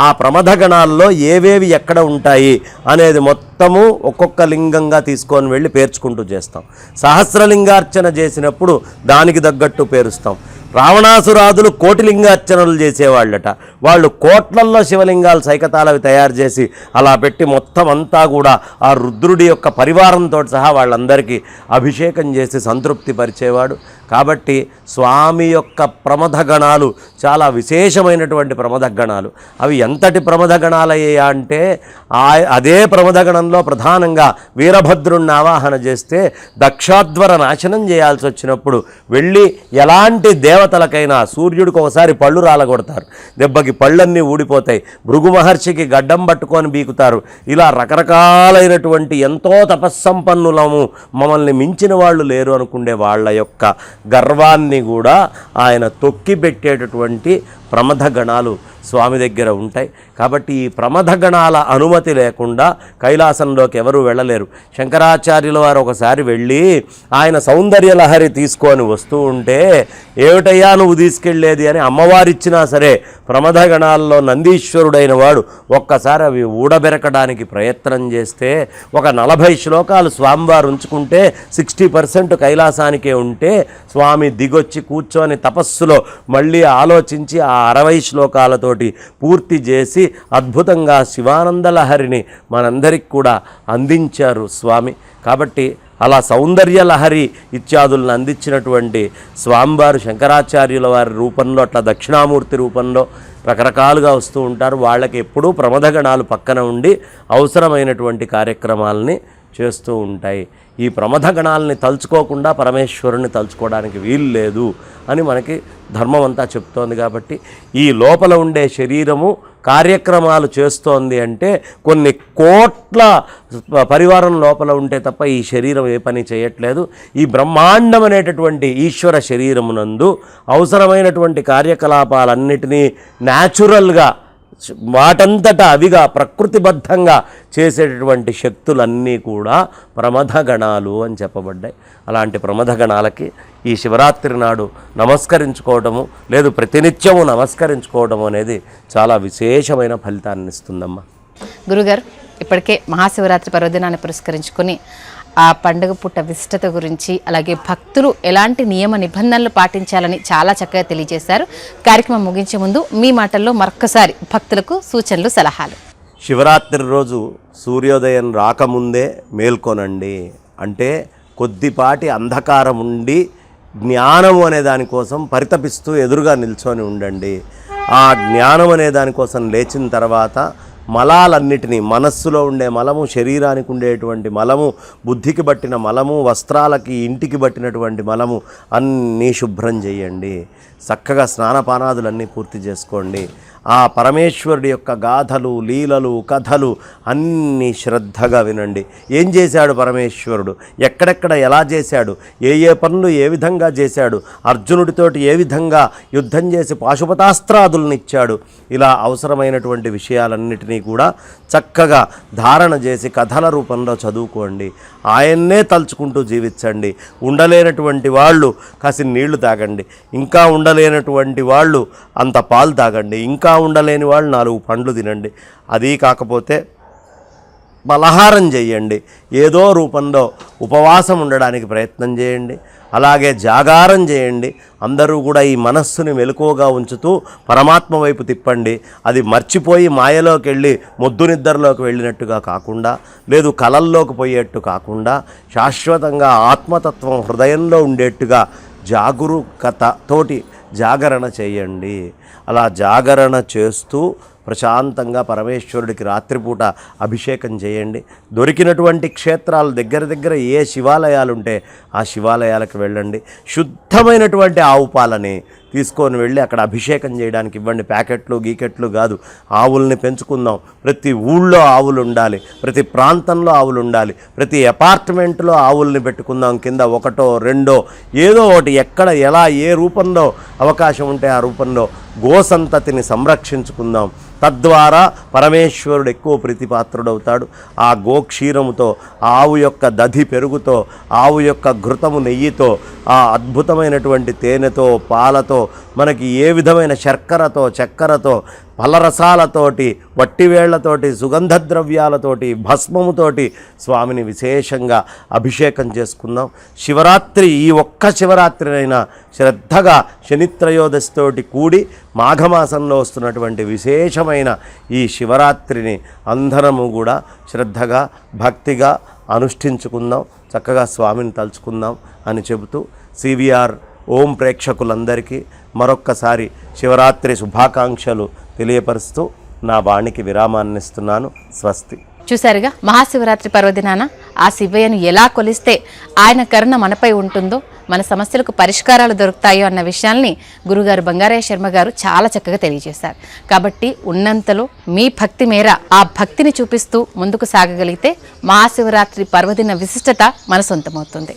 ఆ ప్రమథ గణాల్లో ఏవేవి ఎక్కడ ఉంటాయి అనేది మొత్తము ఒక్కొక్క లింగంగా తీసుకొని వెళ్ళి పేర్చుకుంటూ చేస్తాం. సహస్రలింగార్చన చేసినప్పుడు దానికి తగ్గట్టు పేరుస్తాం. రావణాసురాదులు కోటిలింగార్చనలు చేసేవాళ్ళట. వాళ్ళు కోట్లల్లో శివలింగాలు సైకతాలవి తయారు చేసి అలా పెట్టి మొత్తం అంతా కూడా ఆ రుద్రుడి యొక్క పరివారంతో సహా వాళ్ళందరికీ అభిషేకం చేసి సంతృప్తి పరిచేవాడు. కాబట్టి స్వామి యొక్క ప్రమథ గణాలు చాలా విశేషమైనటువంటి ప్రమథ గణాలు. అవి ఎంతటి ప్రమథ గణాలయ్యా అంటే అదే ప్రమథ గణంలో ప్రధానంగా వీరభద్రుణ్ణి ఆవాహన చేస్తే దక్షాధ్వర నాశనం చేయాల్సి వచ్చినప్పుడు వెళ్ళి ఎలాంటి దేవతలకైనా సూర్యుడికి ఒకసారి పళ్ళు రాలగొడతారు, దెబ్బకి పళ్ళన్నీ ఊడిపోతాయి, భృగు మహర్షికి గడ్డం పట్టుకొని బీకుతారు. ఇలా రకరకాలైనటువంటి ఎంతో తపస్సంపన్నులము, మమ్మల్ని మించిన వాళ్ళు లేరు అనుకునే వాళ్ళ యొక్క గర్వాన్ని కూడా ఆయన తొక్కి పెట్టేటటువంటి ప్రమథ గణాలు స్వామి దగ్గర ఉంటాయి. కాబట్టి ఈ ప్రమథ గణాల అనుమతి లేకుండా కైలాసంలోకి ఎవరూ వెళ్ళలేరు. శంకరాచార్యుల వారు ఒకసారి వెళ్ళి ఆయన సౌందర్యలహరి తీసుకొని వస్తూ ఉంటే ఏమిటయ్యా నువ్వు తీసుకెళ్ళేది అని అమ్మవారిచ్చినా సరే ప్రమథ గణాల్లో నందీశ్వరుడైన వాడు ఒక్కసారి అవి ఊడబెరకడానికి ప్రయత్నం చేస్తే ఒక 40 శ్లోకాలు స్వామివారు ఉంచుకుంటే 60% కైలాసానికే ఉంటే స్వామి దిగొచ్చి కూర్చొని తపస్సులో మళ్ళీ ఆలోచించి ఆ 60 శ్లోకాలతోటి పూర్తి చేసి అద్భుతంగా శివానందలహరిని మనందరికి కూడా అందించారు స్వామి. కాబట్టి అలా సౌందర్యలహరి ఇత్యాదులను అందించినటువంటి స్వామివారు శంకరాచార్యుల వారి రూపంలో అట్లా దక్షిణామూర్తి రూపంలో రకరకాలుగా వస్తూ ఉంటారు. వాళ్ళకి ఎప్పుడూ ప్రమథ గణాలు పక్కన ఉండి అవసరమైనటువంటి కార్యక్రమాలని చేస్తూ ఉంటాయి. ఈ ప్రమథ గణాలని తలుచుకోకుండా పరమేశ్వరుని తలుచుకోవడానికి వీలు లేదు అని మనకి ధర్మం అంతా చెప్తోంది. కాబట్టి ఈ లోపల ఉండే శరీరము కార్యక్రమాలు చేస్తోంది అంటే కొన్ని కోట్ల పరివారం లోపల ఉంటే తప్ప ఈ శరీరం ఏ పని చేయట్లేదు. ఈ బ్రహ్మాండం అనేటటువంటి ఈశ్వర శరీరమునందు అవసరమైనటువంటి కార్యకలాపాలన్నిటినీ న్యాచురల్గా వాటంతటా అవిగా ప్రకృతిబద్ధంగా చేసేటటువంటి శక్తులన్నీ కూడా ప్రమథ గణాలు అని చెప్పబడ్డాయి. అలాంటి ప్రమథ గణాలకి ఈ శివరాత్రి నాడు నమస్కరించుకోవడము లేదు ప్రతినిత్యము నమస్కరించుకోవడము అనేది చాలా విశేషమైన ఫలితాన్ని ఇస్తుందమ్మా. గురుగారు, ఇప్పటికే మహాశివరాత్రి పర్వదినాన్ని పురస్కరించుకొని ఆ పండుగ పుట్ట విశిష్టత గురించి అలాగే భక్తులు ఎలాంటి నియమ నిబంధనలు పాటించాలని చాలా చక్కగా తెలియజేశారు. కార్యక్రమం ముగించే ముందు మీ మాటల్లో మరొక్కసారి భక్తులకు సూచనలు, సలహాలు. శివరాత్రి రోజు సూర్యోదయం రాకముందే మేల్కొనండి. అంటే కొద్దిపాటి అంధకారం ఉండి జ్ఞానం అనే దానికోసం పరితపిస్తూ ఎదురుగా నిల్చొని ఉండండి. ఆ జ్ఞానం అనే దానికోసం లేచిన తర్వాత మలాలన్నిటినీ, మనస్సులో ఉండే మలము, శరీరానికి ఉండేటువంటి మలము, బుద్ధికి బట్టిన మలము, వస్త్రాలకి ఇంటికి బట్టినటువంటి మలము అన్నీ శుభ్రం చేయండి. చక్కగా స్నానపానాదులన్నీ పూర్తి చేసుకోండి. ఆ పరమేశ్వరుడి యొక్క గాథలు, లీలలు, కథలు అన్నీ శ్రద్ధగా వినండి. ఏం చేశాడు పరమేశ్వరుడు, ఎక్కడెక్కడ ఎలా చేశాడు, ఏ ఏ పనులు ఏ విధంగా చేశాడు, అర్జునుడితోటి ఏ విధంగా యుద్ధం చేసి పాశుపతాస్త్రాదులను ఇచ్చాడు, ఇలా అవసరమైనటువంటి విషయాలన్నిటినీ కూడా చక్కగా ధారణ చేసి కథల రూపంలో చదువుకోండి. ఆయన్నే తలుచుకుంటూ జీవించండి. ఉండలేనటువంటి వాళ్ళు కాసి నీళ్లు తాగండి, ఇంకా ఉండలేనటువంటి వాళ్ళు అంత పాలు తాగండి, ఇంకా ఉండలేని వాళ్ళు 4 పండ్లు తినండి. అది కాకపోతే పలహారం చేయండి. ఏదో రూపంలో ఉపవాసం ఉండడానికి ప్రయత్నం చేయండి. అలాగే జాగారం చేయండి. అందరూ కూడా ఈ మనస్సుని మెలకువగా ఉంచుతూ పరమాత్మ వైపు తిప్పండి. అది మర్చిపోయి మాయలోకి వెళ్ళి మొద్దు నిద్రలోకి వెళ్ళినట్టుగా కాకుండా, లేదు కలల్లోకి పోయేట్టు కాకుండా, శాశ్వతంగా ఆత్మతత్వం హృదయంలో ఉండేట్టుగా జాగరూకతతోటి జాగరణ చేయండి. అలా జాగరణ చేస్తూ ప్రశాంతంగా పరమేశ్వరుడికి రాత్రిపూట అభిషేకం చేయండి. దొరికినటువంటి క్షేత్రాలు దగ్గర ఏ శివాలయాలు ఉంటే ఆ శివాలయాలకు వెళ్ళండి. శుద్ధమైనటువంటి ఆవు పాలని తీసుకొని వెళ్ళి అక్కడ అభిషేకం చేయడానికి ఇవ్వండి. ప్యాకెట్లు గీకెట్లు కాదు, ఆవుల్ని పెంచుకుందాం. ప్రతి ఊళ్ళో ఆవులు ఉండాలి, ప్రతి ప్రాంతంలో ఆవులు ఉండాలి, ప్రతి అపార్ట్మెంట్లో ఆవుల్ని పెట్టుకుందాం. కింద 1, 2 ఏదో ఒకటి, ఎక్కడ ఎలా ఏ రూపంలో అవకాశం ఉంటే ఆ రూపంలో గోసంతతిని సంరక్షించుకుందాం. తద్వారా పరమేశ్వరుడు ఎక్కువ ప్రీతిపాత్రుడవుతాడు. ఆ గోక్షీరముతో, ఆవు యొక్క దధి పెరుగుతో, ఆవు యొక్క ఘృతము నెయ్యితో, ఆ అద్భుతమైనటువంటి తేనెతో, పాలతో, మనకి ఏ విధమైన శర్కరతో, చక్కెరతో, ఫలరసాలతోటి, వట్టివేళ్లతోటి, సుగంధ ద్రవ్యాలతోటి, భస్మముతోటి స్వామిని విశేషంగా అభిషేకం చేసుకుందాం. శివరాత్రి, ఈ ఒక్క శివరాత్రినైనా శ్రద్ధగా శనిత్రయోదశితోటి కూడి మాఘమాసంలో వస్తున్నటువంటి విశేషమైన ఈ శివరాత్రిని అందరము కూడా శ్రద్ధగా భక్తిగా అనుష్ఠించుకుందాం. చక్కగా స్వామిని తలుచుకుందాం అని చెబుతూ సివిఆర్ ఓం ప్రేక్షకులందరికీ మరొక్కసారి శివరాత్రి శుభాకాంక్షలు తెలియపరుస్తూ నా వాణికి విరామాన్ని ఇస్తున్నాను. స్వస్తి. చూశారుగా, మహాశివరాత్రి పర్వదినాన ఆ శివయ్యను ఎలా కొలిస్తే ఆయన కరుణ మనపై ఉంటుందో, మన సమస్యలకు పరిష్కారాలు దొరుకుతాయో అన్న విషయాల్ని గురుగారు బంగారయ్య శర్మ గారు చాలా చక్కగా తెలియజేశారు. కాబట్టి ఉన్నంతలో మీ భక్తి మేర ఆ భక్తిని చూపిస్తూ ముందుకు సాగగలిగితే మహాశివరాత్రి పర్వదిన విశిష్టత మన సొంతమవుతుంది.